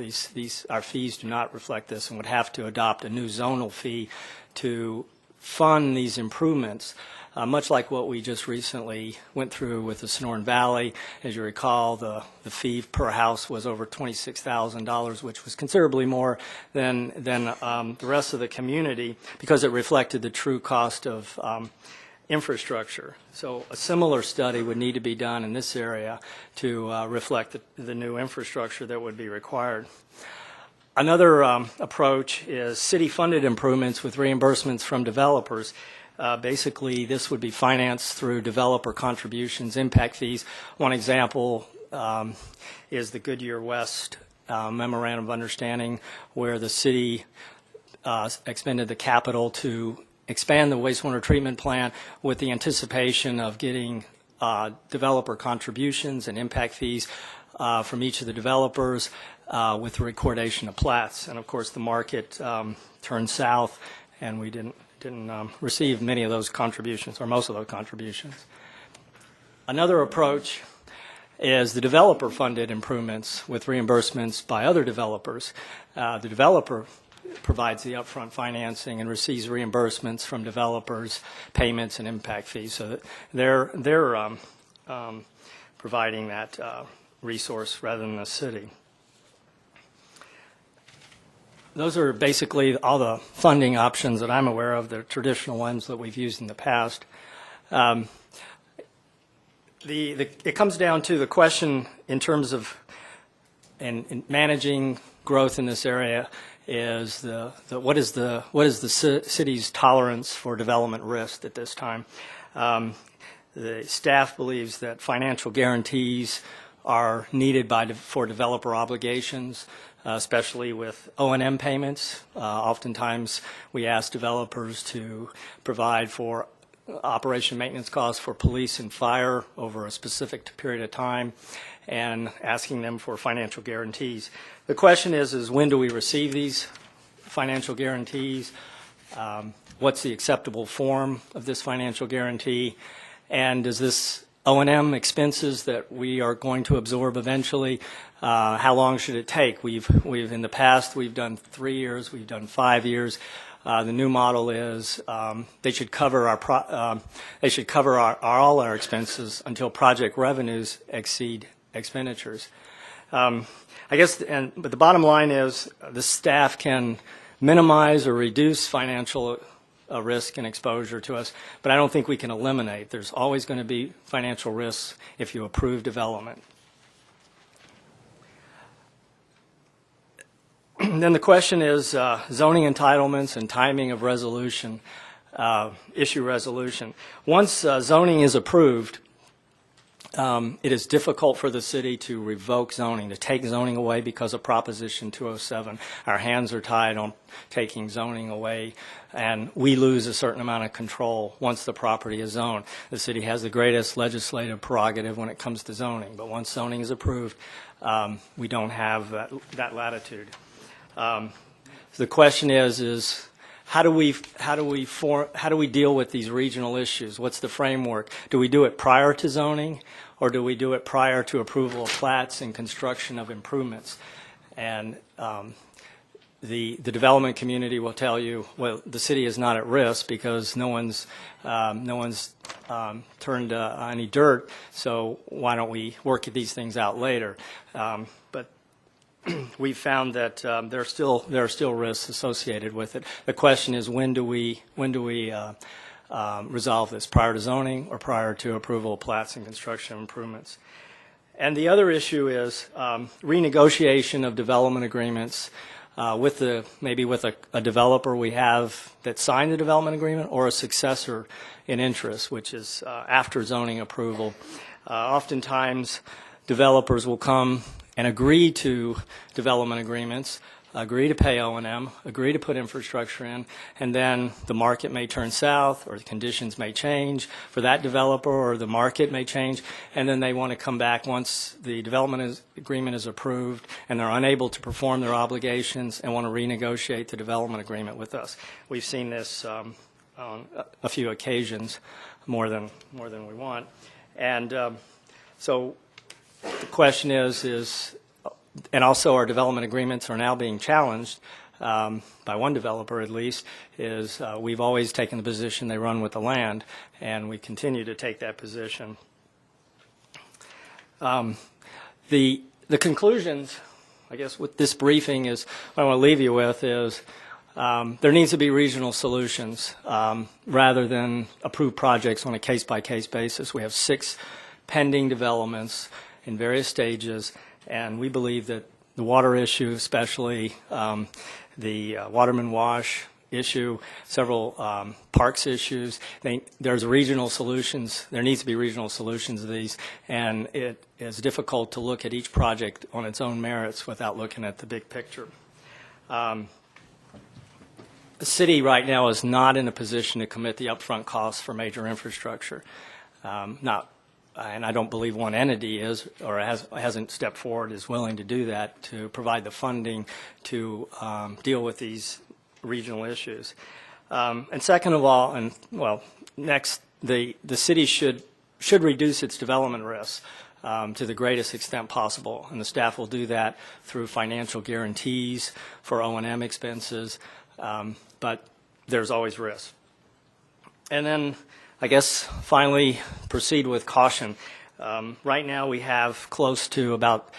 our fees do not reflect this, and would have to adopt a new zonal fee to fund these improvements. Much like what we just recently went through with the Sonoran Valley. As you recall, the fee per house was over $26,000, which was considerably more than the rest of the community because it reflected the true cost of infrastructure. So a similar study would need to be done in this area to reflect the new infrastructure that would be required. Another approach is city-funded improvements with reimbursements from developers. Basically, this would be financed through developer contributions, impact fees. One example is the Goodyear West Memorandum of Understanding, where the city expended the capital to expand the wastewater treatment plant with the anticipation of getting developer contributions and impact fees from each of the developers with the recordation of plats. And of course, the market turned south, and we didn't receive many of those contributions, or most of those contributions. Another approach is the developer-funded improvements with reimbursements by other developers. The developer provides the upfront financing and receives reimbursements from developers, payments, and impact fees. So they're providing that resource rather than the city. Those are basically all the funding options that I'm aware of, the traditional ones that we've used in the past. It comes down to the question in terms of in managing growth in this area is what is the city's tolerance for development risk at this time. The staff believes that financial guarantees are needed for developer obligations, especially with O&M payments. Oftentimes, we ask developers to provide for operation maintenance costs for police and fire over a specific period of time, and asking them for financial guarantees. The question is when do we receive these financial guarantees? What's the acceptable form of this financial guarantee? And does this O&M expenses that we are going to absorb eventually. How long should it take? We've in the past, we've done 3 years, we've done 5 years. The new model is they should cover all our expenses until project revenues exceed expenditures. I guess, but the bottom line is the staff can minimize or reduce financial risk and exposure to us, but I don't think we can eliminate. There's always going to be financial risks if you approve development. Then the question is zoning entitlements and timing of resolution, issue resolution. Once zoning is approved, it is difficult for the city to revoke zoning, to take zoning away because of Proposition 207. Our hands are tied on taking zoning away, and we lose a certain amount of control once the property is zoned. The city has the greatest legislative prerogative when it comes to zoning, but once zoning is approved, we don't have that latitude. So the question is how do we deal with these regional issues? What's the framework? Do we do it prior to zoning, or do we do it prior to approval of plats and construction of improvements? And the development community will tell you, well, the city is not at risk because no one's turned any dirt, so why don't we work these things out later? But we found that there are still risks associated with it. The question is, when do we resolve this, prior to zoning or prior to approval of plats and construction improvements? And the other issue is renegotiation of development agreements maybe with a developer we have that signed the development agreement, or a successor in interest, which is after zoning approval. Oftentimes, developers will come and agree to development agreements, agree to pay O&M, agree to put infrastructure in, and then the market may turn south, or the conditions may change for that developer, or the market may change, and then they want to come back once the development agreement is approved and they're unable to perform their obligations and want to renegotiate the development agreement with us. We've seen this on a few occasions, more than we want. And so the question is, and also our development agreements are now being challenged by one developer at least, is we've always taken the position they run with the land, and we continue to take that position. The conclusions, I guess, with this briefing is, what I want to leave you with is there needs to be regional solutions rather than approved projects on a case-by-case basis. We have 6 pending developments in various stages, and we believe that the water issue, especially the Waterman Wash issue, several parks issues, there's regional solutions. There needs to be regional solutions to these, and it is difficult to look at each project on its own merits without looking at the big picture. The city right now is not in a position to commit the upfront costs for major infrastructure. And I don't believe one entity is, or hasn't stepped forward, is willing to do that, to provide the funding to deal with these regional issues. And second of all, next, the city should reduce its development risks to the greatest extent possible, and the staff will do that through financial guarantees for O&M expenses, but there's always risk. And then, I guess, finally, proceed with caution. Right now, we have close to about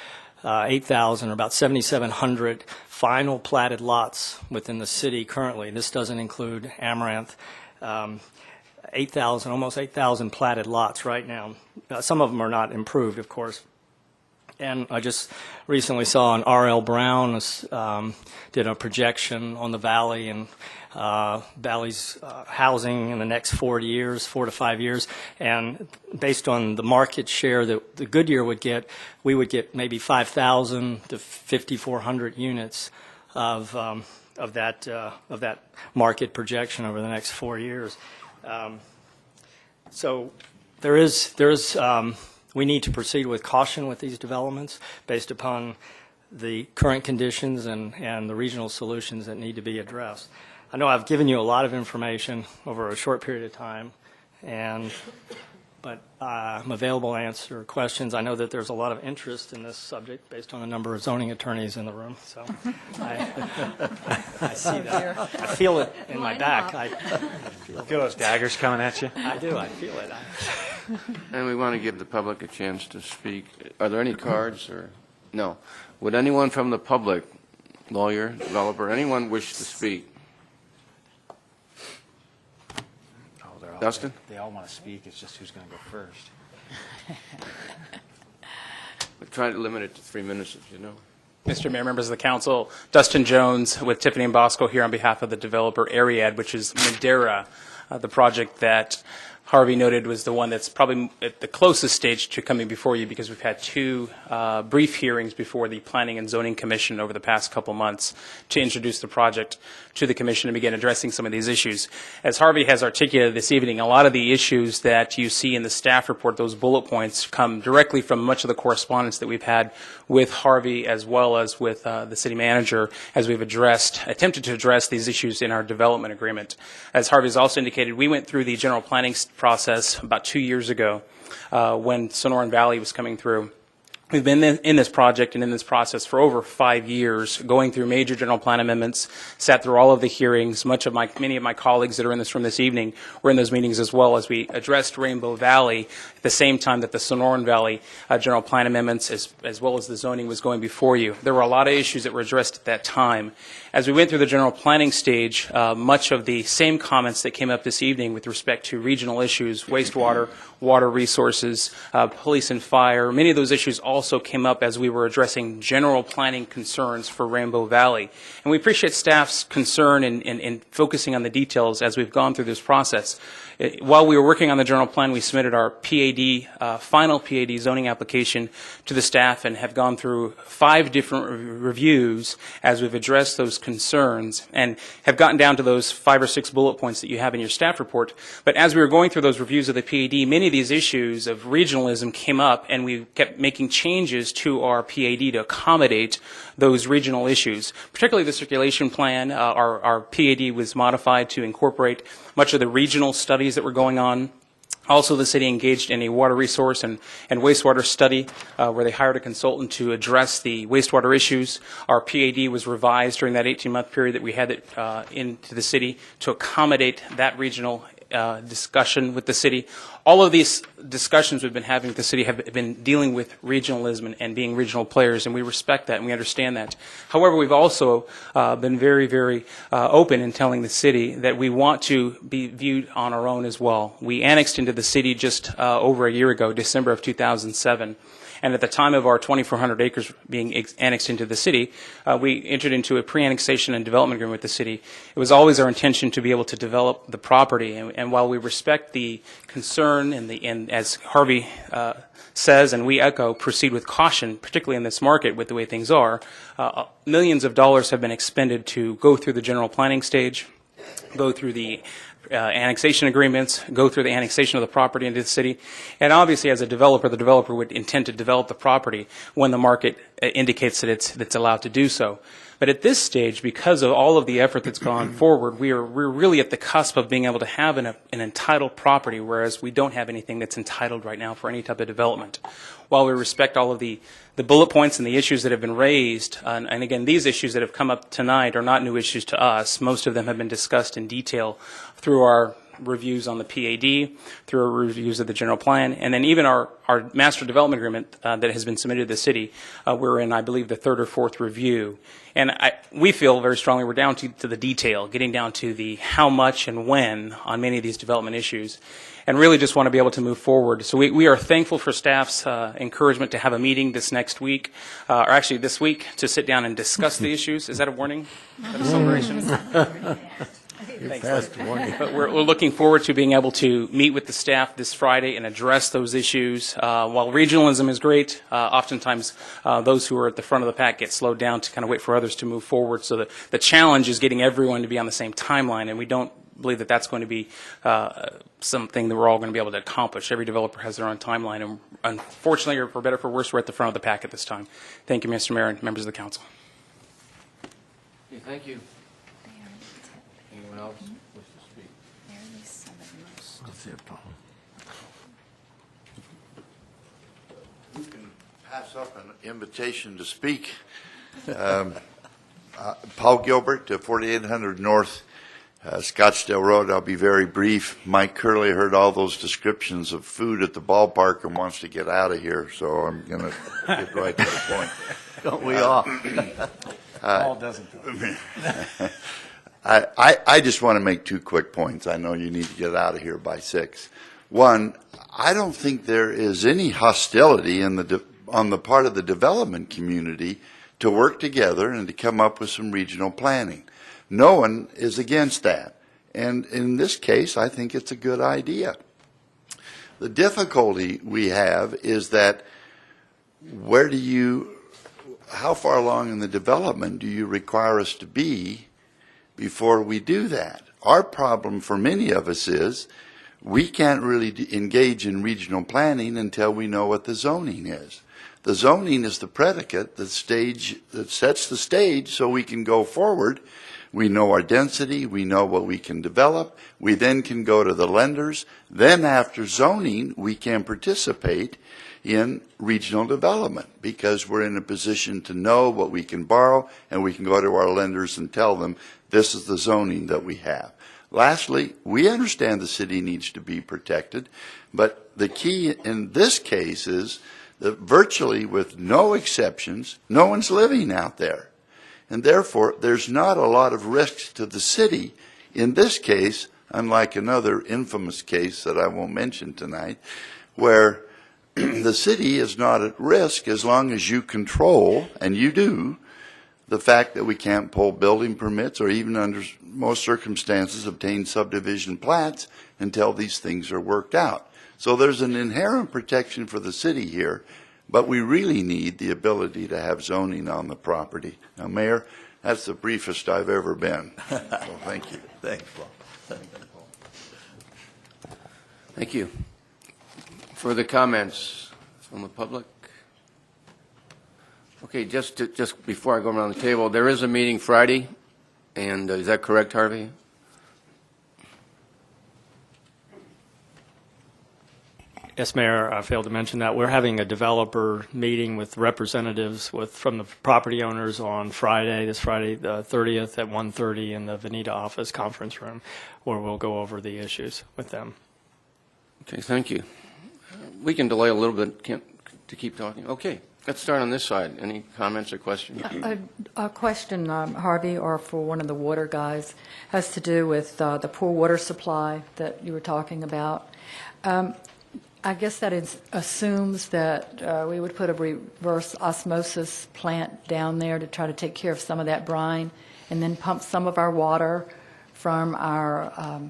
8,000 or about 7,700 final platted lots within the city currently. This doesn't include Amaranth. 8,000, almost 8,000 platted lots right now. Some of them are not improved, of course. And I just recently saw an R.L. Brown did a projection on the Valley and Valley's housing in the next 4 to 5 years. And based on the market share that the Goodyear would get, we would get maybe 5,000 to 5,400 units of that market projection over the next 4 years. So we need to proceed with caution with these developments based upon the current conditions and the regional solutions that need to be addressed. I know I've given you a lot of information over a short period of time, and but I'm available to answer questions. I know that there's a lot of interest in this subject based on the number of zoning attorneys in the room, so I see that. I feel it in my back. I Feel those daggers coming at you? do. I feel it. And we want to give the public a chance to speak. Are there any cards or? No. Would anyone from the public, lawyer, developer, anyone wish to speak? Oh, they're all, Dustin? They all want to speak. It's just who's going to go first. We're trying to limit it to 3 minutes, as you know. Mr. Mayor, members of the council, Dustin Jones with Tiffany and Bosco here on behalf of the developer Ariad, which is Madeira, the project that Harvey noted was the one that's probably at the closest stage to coming before you, because we've had two brief hearings before the Planning and Zoning Commission over the past couple months to introduce the project to the commission and begin addressing some of these issues. As Harvey has articulated this evening, a lot of the issues that you see in the staff report, those bullet points, come directly from much of the correspondence that we've had with Harvey as well as with the city manager as we've attempted to address these issues in our development agreement. As Harvey's also indicated, we went through the general planning process about 2 years ago when Sonoran Valley was coming through. We've been in this project and in this process for over 5 years, going through major general plan amendments, sat through all of the hearings. Many of my colleagues that are in this room this evening were in those meetings as well as we addressed Rainbow Valley at the same time that the Sonoran Valley general plan amendments as well as the zoning was going before you. There were a lot of issues that were addressed at that time. As we went through the general planning stage, much of the same comments that came up this evening with respect to regional issues, wastewater, water resources, police and fire, many of those issues also came up as we were addressing general planning concerns for Rainbow Valley. And we appreciate staff's concern in focusing on the details as we've gone through this process. While we were working on the general plan, we submitted our final PAD zoning application to the staff and have gone through 5 different reviews as we've addressed those concerns and have gotten down to those 5 or 6 bullet points that you have in your staff report. But as we were going through those reviews of the PAD, many of these issues of regionalism came up, and we kept making changes to our PAD to accommodate those regional issues. Particularly the circulation plan, our PAD was modified to incorporate much of the regional studies that were going on. Also, the city engaged in a water resource and wastewater study where they hired a consultant to address the wastewater issues. Our PAD was revised during that 18-month period that we had it into the city to accommodate that regional discussion with the city. All of these discussions we've been having with the city have been dealing with regionalism and being regional players, and we respect that and we understand that. However, we've also been very, very open in telling the city that we want to be viewed on our own as well. We annexed into the city just over a year ago, December of 2007. And at the time of our 2,400 acres being annexed into the city, we entered into a pre-annexation and development agreement with the city. It was always our intention to be able to develop the property. And while we respect the concern and as Harvey says, and we echo, proceed with caution, particularly in this market with the way things are, millions of dollars have been expended to go through the general planning stage, go through the annexation agreements, go through the annexation of the property into the city. And obviously, as a developer, the developer would intend to develop the property when the market indicates that it's allowed to do so. But at this stage, because of all of the effort that's gone forward, we're really at the cusp of being able to have an entitled property, whereas we don't have anything that's entitled right now for any type of development. While we respect all of the bullet points and the issues that have been raised, and again, these issues that have come up tonight are not new issues to us. Most of them have been discussed in detail through our reviews on the PAD, through our reviews of the general plan, and then even our master development agreement that has been submitted to the city. We're in, I believe, the 3rd or 4th review. And we feel very strongly we're down to the detail, getting down to the how much and when on many of these development issues, and really just want to be able to move forward. So we are thankful for staff's encouragement to have a meeting this next week, or actually this week, to sit down and discuss the issues. Is that a warning? Is that a celebration? But we're looking forward to being able to meet with the staff this Friday and address those issues. While regionalism is great, oftentimes those who are at the front of the pack get slowed down to kind of wait for others to move forward. So the challenge is getting everyone to be on the same timeline, and we don't believe that that's going to be something that we're all going to be able to accomplish. Every developer has their own timeline, and unfortunately, or for better or for worse, we're at the front of the pack at this time. Thank you, Mr. Mayor and members of the council. Okay, thank you. Anyone else wish to speak? That's it, Paul. pass up an invitation to speak. Paul Gilbert, 4800 North Scottsdale Road. I'll be very brief. Mike Curley heard all those descriptions of food at the ballpark and wants to get out of here, so I'm going to get right to the point. Don't we all? Paul doesn't. I just want to make 2 quick points. I know you need to get out of here by 6. One, I don't think there is any hostility on the part of the development community to work together and to come up with some regional planning. No one is against that. And in this case, I think it's a good idea. The difficulty we have is that how far along in the development do you require us to be before we do that? Our problem for many of us is we can't really engage in regional planning until we know what the zoning is. The zoning is the predicate, that sets the stage so we can go forward. We know our density, we know what we can develop, we then can go to the lenders. Then after zoning, we can participate in regional development because we're in a position to know what we can borrow, and we can go to our lenders and tell them this is the zoning that we have. Lastly, we understand the city needs to be protected, but the key in this case is that virtually with no exceptions, no one's living out there. And therefore, there's not a lot of risks to the city in this case, unlike another infamous case that I won't mention tonight, where the city is not at risk as long as you control, and you do, the fact that we can't pull building permits or even under most circumstances obtain subdivision plats until these things are worked out. So there's an inherent protection for the city here, but we really need the ability to have zoning on the property. Now, Mayor, that's the briefest I've ever been. So thank you. Thanks, Paul. Thank you, Paul. Thank you. Further comments from the public? Okay, just before I go around the table, there is a meeting Friday, and is that correct, Harvey? Yes, Mayor, I failed to mention that. We're having a developer meeting with representatives from the property owners on Friday, this Friday, the 30th at 1:30 in the Veneta office conference room, where we'll go over the issues with them. Okay, thank you. We can delay a little bit to keep talking. Okay, let's start on this side. Any comments or questions? A question, Harvey, or for one of the water guys, has to do with the poor water supply that you were talking about. I guess that assumes that we would put a reverse osmosis plant down there to try to take care of some of that brine and then pump some of our water from our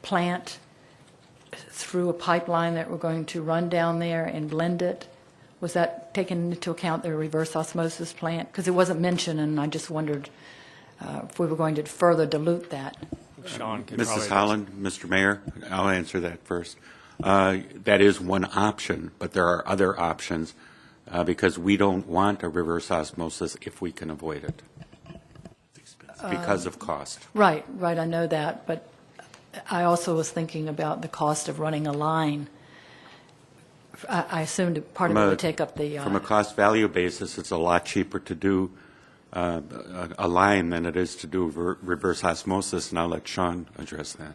plant through a pipeline that we're going to run down there and blend it. Was that taken into account, the reverse osmosis plant? Because it wasn't mentioned, and I just wondered if we were going to further dilute that. Sean could Mrs. Holland, Mr. Mayor, I'll answer that first. That is one option, but there are other options because we don't want a reverse osmosis if we can avoid it because of cost. Right, I know that, but I also was thinking about the cost of running a line. I assumed part of it would take up the... From a cost-value basis, it's a lot cheaper to do a line than it is to do reverse osmosis, and I'll let Sean address that.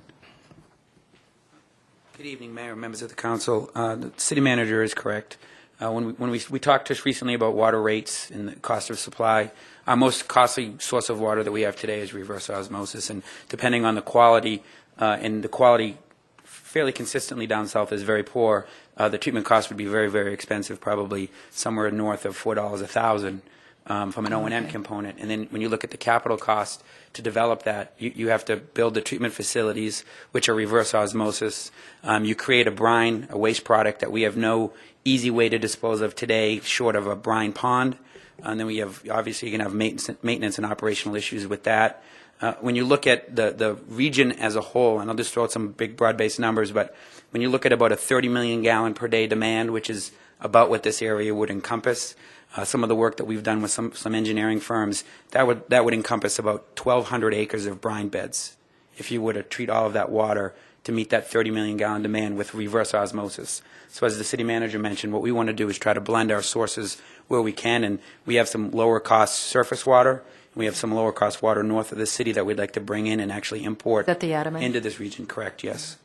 Good evening, Mayor, members of the council. The city manager is correct. When we talked just recently about water rates and the cost of supply, our most costly source of water that we have today is reverse osmosis, and depending on the quality, and the quality fairly consistently down south is very poor, the treatment cost would be very, very expensive, probably somewhere north of $4 a thousand from an O&M component. And then when you look at the capital cost to develop that, you have to build the treatment facilities, which are reverse osmosis. You create a brine, a waste product that we have no easy way to dispose of today, short of a brine pond. And then we have, obviously, you can have maintenance and operational issues with that. When you look at the region as a whole, and I'll just throw out some big broad-based numbers, but when you look at about a 30 million gallon per day demand, which is about what this area would encompass, some of the work that we've done with some engineering firms, that would encompass about 1,200 acres of brine beds if you were to treat all of that water to meet that 30 million gallon demand with reverse osmosis. So as the city manager mentioned, what we want to do is try to blend our sources where we can, and we have some lower cost surface water. We have some lower cost water north of the city that we'd like to bring in and actually import Is that the Adamant? into this region. Correct, yes.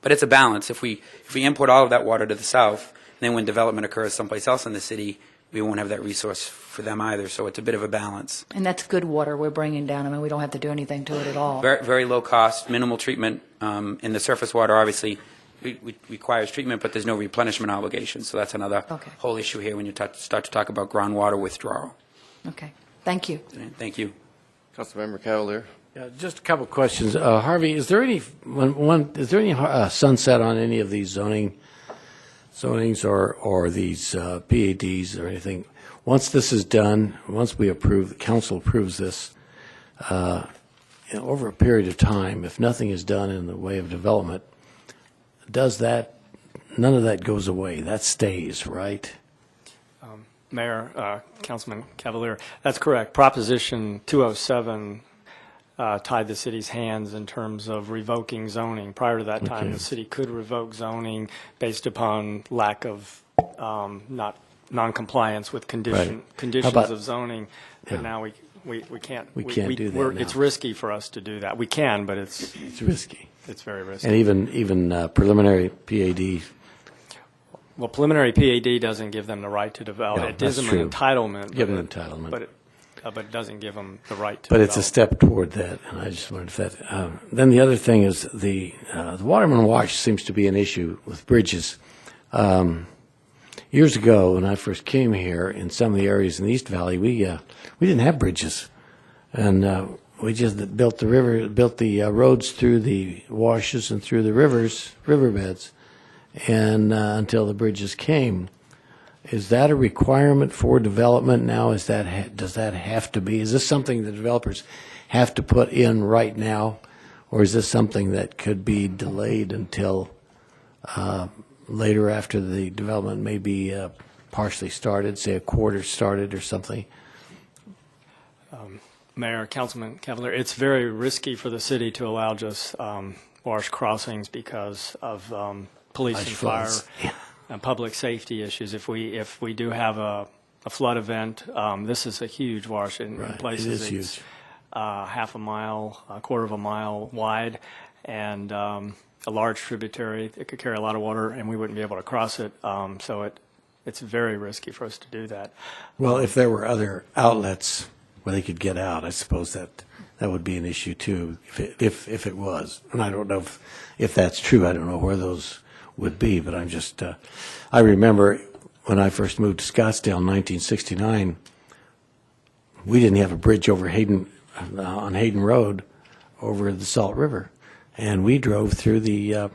But it's a balance. If we import all of that water to the south, then when development occurs someplace else in the city, we won't have that resource for them either. So it's a bit of a balance. And that's good water we're bringing down. I mean, we don't have to do anything to it at all. Very, very low cost, minimal treatment. And the surface water obviously requires treatment, but there's no replenishment obligation. So that's another Okay. whole issue here when you start to talk about groundwater withdrawal. Okay. Thank you. Thank you. Councilmember Cavalier. Yeah, just a couple of questions. Harvey, is there any sunset on any of these zonings or these PADs or anything? Once this is done, once we approve, the council approves this, over a period of time, if nothing is done in the way of development, none of that goes away. That stays, right? Mayor, Councilman Cavalier, that's correct. Proposition 207 tied the city's hands in terms of revoking zoning. Prior to that time, Okay. the city could revoke zoning based upon lack of non-compliance with conditions about- of zoning. But Yeah. now we can't. We can't do that now. It's risky for us to do that. We can, but it's risky. It's very risky. And even preliminary PAD. Well, preliminary PAD doesn't give them the right to develop. Yeah, It gives that's them true. an entitlement. Give them but an entitlement. But it doesn't give them the right to But develop. it's a step toward that, and I just wondered if that. Then the other thing is the Waterman Wash seems to be an issue with bridges. Years ago, when I first came here, in some of the areas in the East Valley, we didn't have bridges, and we just built the roads through the washes and through the riverbeds, and until the bridges came. Is that a requirement for development now? Does that have to be? Is this something the developers have to put in right now, or is this something that could be delayed until later after the development may be partially started, say a quarter started or something? Mayor, Councilman Cavalier, it's very risky for the city to allow just wash crossings because of police and fire floods. Yeah. and public safety issues. If we do have a flood event, this is a huge wash in Right. places. It is it's huge. half a mile, a quarter of a mile wide, and a large tributary that could carry a lot of water, and we wouldn't be able to cross it. So it's very risky for us to do that. Well, if there were other outlets where they could get out, I suppose that would be an issue too, if it was. And I don't know if that's true. I don't know where those would be, but I'm just, I remember when I first moved to Scottsdale in 1969, we didn't have a bridge over on Hayden Road over the Salt River. And we drove through the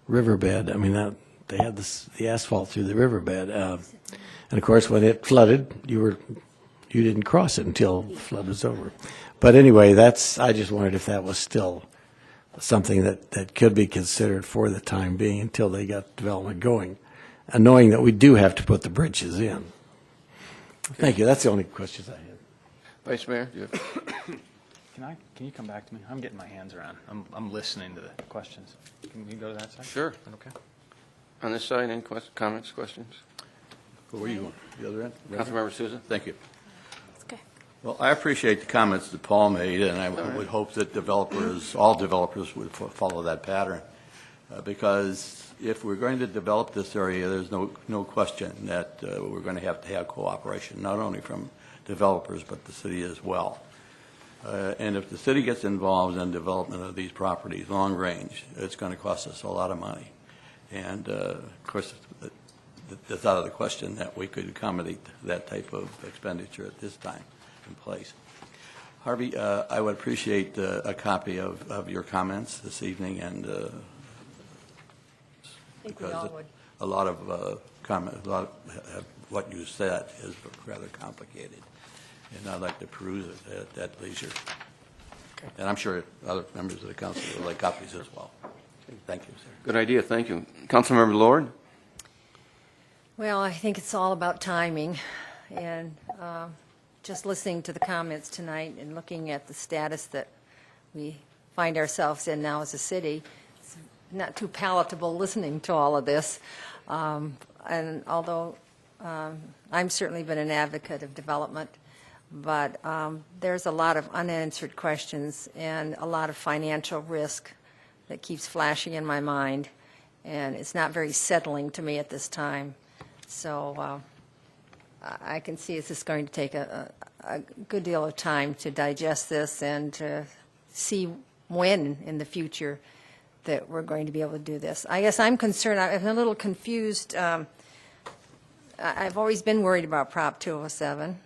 riverbed. I mean, they had the asphalt through the riverbed. And of course, when it flooded, you didn't cross it until the flood was over. But anyway, I just wondered if that was still something that could be considered for the time being until they got development going, and knowing that we do have to put the bridges in. Thank you. That's the only questions I had. Vice Mayor, do you have? Can you come back to me? I'm getting my hands around. I'm listening to the questions. Can we go to that side? Sure. Okay. On this side, any comments, questions? Where are you going? The other end? Councilmember Souza? Thank you. Okay. Well, I appreciate the comments that Paul made, and I would hope that all developers would follow that pattern. Because if we're going to develop this area, there's no question that we're going to have cooperation, not only from developers, but the city as well. And if the city gets involved in development of these properties, long range, it's going to cost us a lot of money. And of course, it's out of the question that we could accommodate that type of expenditure at this time and place. Harvey, I would appreciate a copy of your comments this evening, and because a lot of what you said is rather complicated, and I'd like to peruse it at leisure. Okay. And I'm sure other members of the council would like copies as well. Thank you, sir. Good idea, thank you. Councilmember Lord? Well, I think it's all about timing, and just listening to the comments tonight and looking at the status that we find ourselves in now as a city. It's not too palatable listening to all of this. And although I've certainly been an advocate of development, but there's a lot of unanswered questions and a lot of financial risk that keeps flashing in my mind, and it's not very settling to me at this time. So I can see it's just going to take a good deal of time to digest this and to see when in the future that we're going to be able to do this. I guess I'm concerned, I'm a little confused. I've always been worried about Prop 207.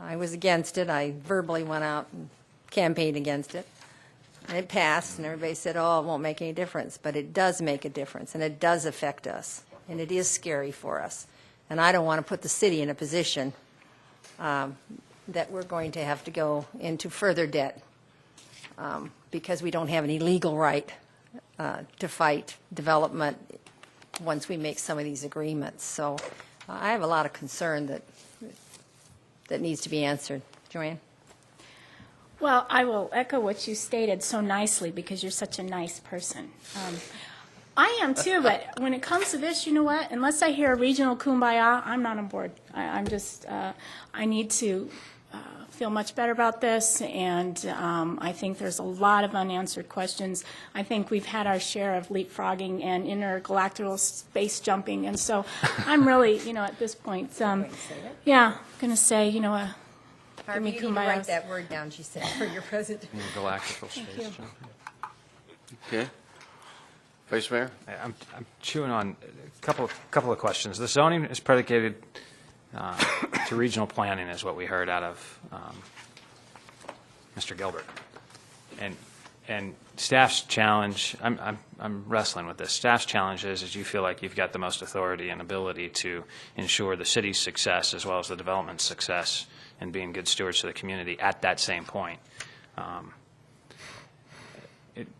I was against it. I verbally went out and campaigned against it. And it passed, and everybody said, oh, it won't make any difference. But it does make a difference, and it does affect us, and it is scary for us. And I don't want to put the city in a position that we're going to have to go into further debt because we don't have any legal right to fight development once we make some of these agreements. So I have a lot of concern that needs to be answered. Joanne? Well, I will echo what you stated so nicely because you're such a nice person. I am too, but when it comes to this, you know what? Unless I hear a regional kumbaya, I'm not on board. I'm just, I need to feel much better about this, and I think there's a lot of unanswered questions. I think we've had our share of leapfrogging and intergalactic space jumping, and so I'm really, you know, at this point, yeah, I'm going to say, you know, give me You need to kumbaya. write that word down, she said, for your president. Galactical space you. jump. Okay. Vice Mayor? I'm chewing on a couple of questions. The zoning is predicated to regional planning, is what we heard out of Mr. Gilbert, and staff's challenge. I'm wrestling with this. Staff's challenge is you feel like you've got the most authority and ability to ensure the city's success as well as the development's success and being good stewards to the community at that same point.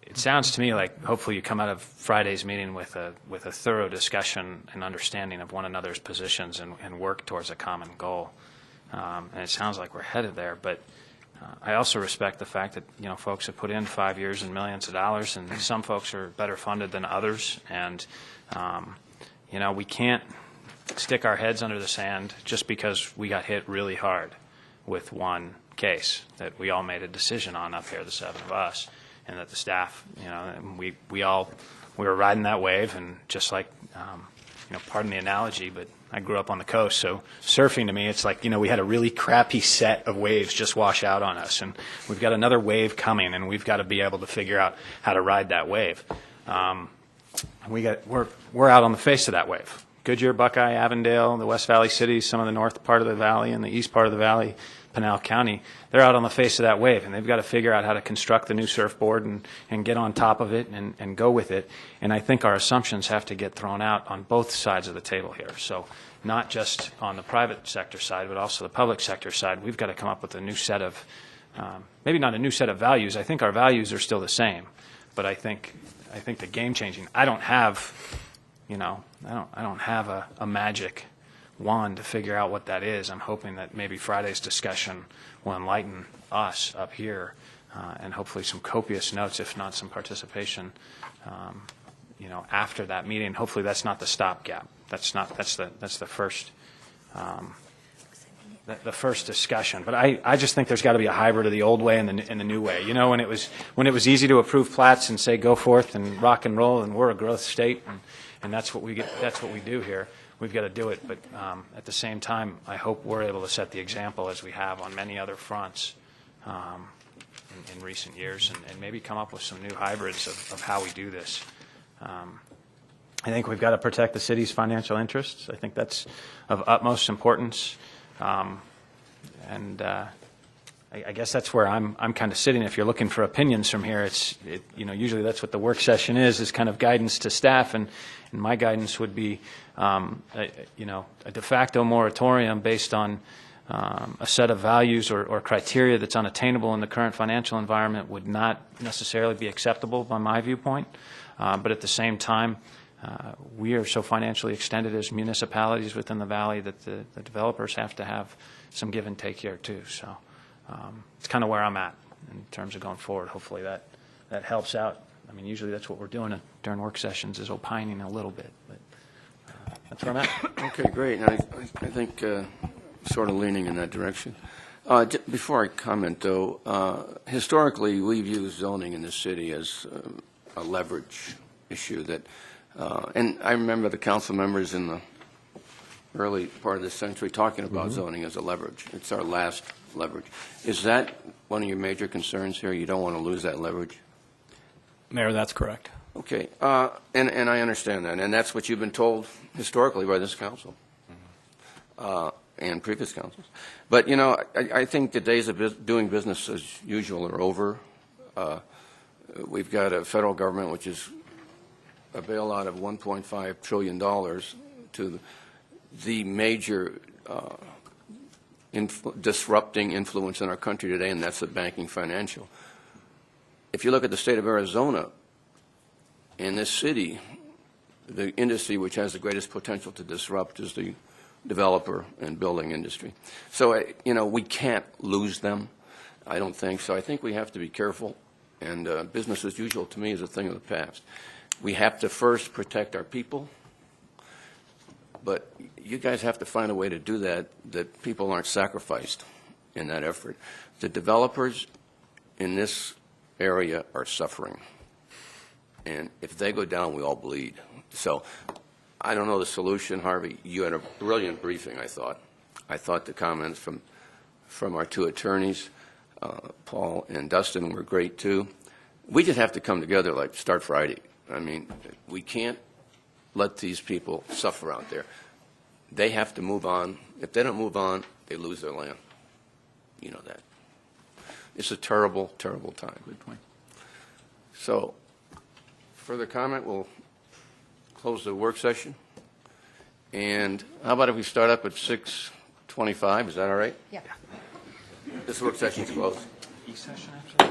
It sounds to me like hopefully you come out of Friday's meeting with a thorough discussion and understanding of one another's positions and work towards a common goal. And it sounds like we're headed there. But I also respect the fact that, you know, folks have put in 5 years and millions of dollars, and some folks are better funded than others. And you know, we can't stick our heads under the sand just because we got hit really hard with one case that we all made a decision on up here, the 7 of us. And that the staff, you know, we were riding that wave, and just like, you know, pardon the analogy, but I grew up on the coast, so surfing to me, it's like, you know, we had a really crappy set of waves just wash out on us, and we've got another wave coming, and we've got to be able to figure out how to ride that wave. We're out on the face of that wave. Goodyear, Buckeye, Avondale, the West Valley cities, some of the north part of the valley and the east part of the valley, Pinal County, they're out on the face of that wave, and they've got to figure out how to construct the new surfboard and get on top of it and go with it. And I think our assumptions have to get thrown out on both sides of the table here. So not just on the private sector side, but also the public sector side. We've got to come up with a new set of, maybe not a new set of values. I think our values are still the same, but I think the game changing. I don't have, you know, I don't have a magic wand to figure out what that is. I'm hoping that maybe Friday's discussion will enlighten us up here, and hopefully some copious notes, if not some participation, you know, after that meeting. Hopefully that's not the stopgap. That's the first the first discussion. But I just think there's got to be a hybrid of the old way and the new way. You know, when it was easy to approve plats and say go forth and rock and roll, and we're a growth state, and that's what we do here. We've got to do it, but at the same time, I hope we're able to set the example as we have on many other fronts in recent years, and maybe come up with some new hybrids of how we do this. I think we've got to protect the city's financial interests. I think that's of utmost importance, and I guess that's where I'm kind of sitting. If you're looking for opinions from here, you know, usually that's what the work session is kind of guidance to staff, and my guidance would be, you know, a de facto moratorium based on a set of values or criteria that's unattainable in the current financial environment would not necessarily be acceptable by my viewpoint. But at the same time, we are so financially extended as municipalities within the valley that the developers have to have some give and take here too. So it's kind of where I'm at in terms of going forward. Hopefully that that helps out. I mean, usually that's what we're doing during work sessions is opining a little bit, but that's where I'm at. Okay, great. And I think sort of leaning in that direction. Before I comment, though, historically, we've used zoning in the city as a leverage issue that, and I remember the council members in the early part of this century talking about zoning as a leverage. It's our last leverage. Is that one of your major concerns here? You don't want to lose that leverage? Mayor, that's correct. Okay, and I understand that, and that's what you've been told historically by this council and previous councils. But, you know, I think the days of doing business as usual are over. We've got a federal government which is a bailout of $1.5 trillion to the major disrupting influence in our country today, and that's the banking financial. If you look at the state of Arizona, in this city, the industry which has the greatest potential to disrupt is the developer and building industry. So, you know, we can't lose them, I don't think. So I think we have to be careful, and business as usual to me is a thing of the past. We have to first protect our people, but you guys have to find a way to do that people aren't sacrificed in that effort. The developers in this area are suffering. And if they go down, we all bleed. So I don't know the solution, Harvey. You had a brilliant briefing, I thought. I thought the comments from our two attorneys, Paul and Dustin, were great, too. We just have to come together like Start Friday. I mean, we can't let these people suffer out there. They have to move on. If they don't move on, they lose their land. You know that. It's a terrible, terrible time. Good point. So, further comment, we'll close the work session. And how about if we start up at 6:25? Is that all right? Yeah. This work session's closed. E-session after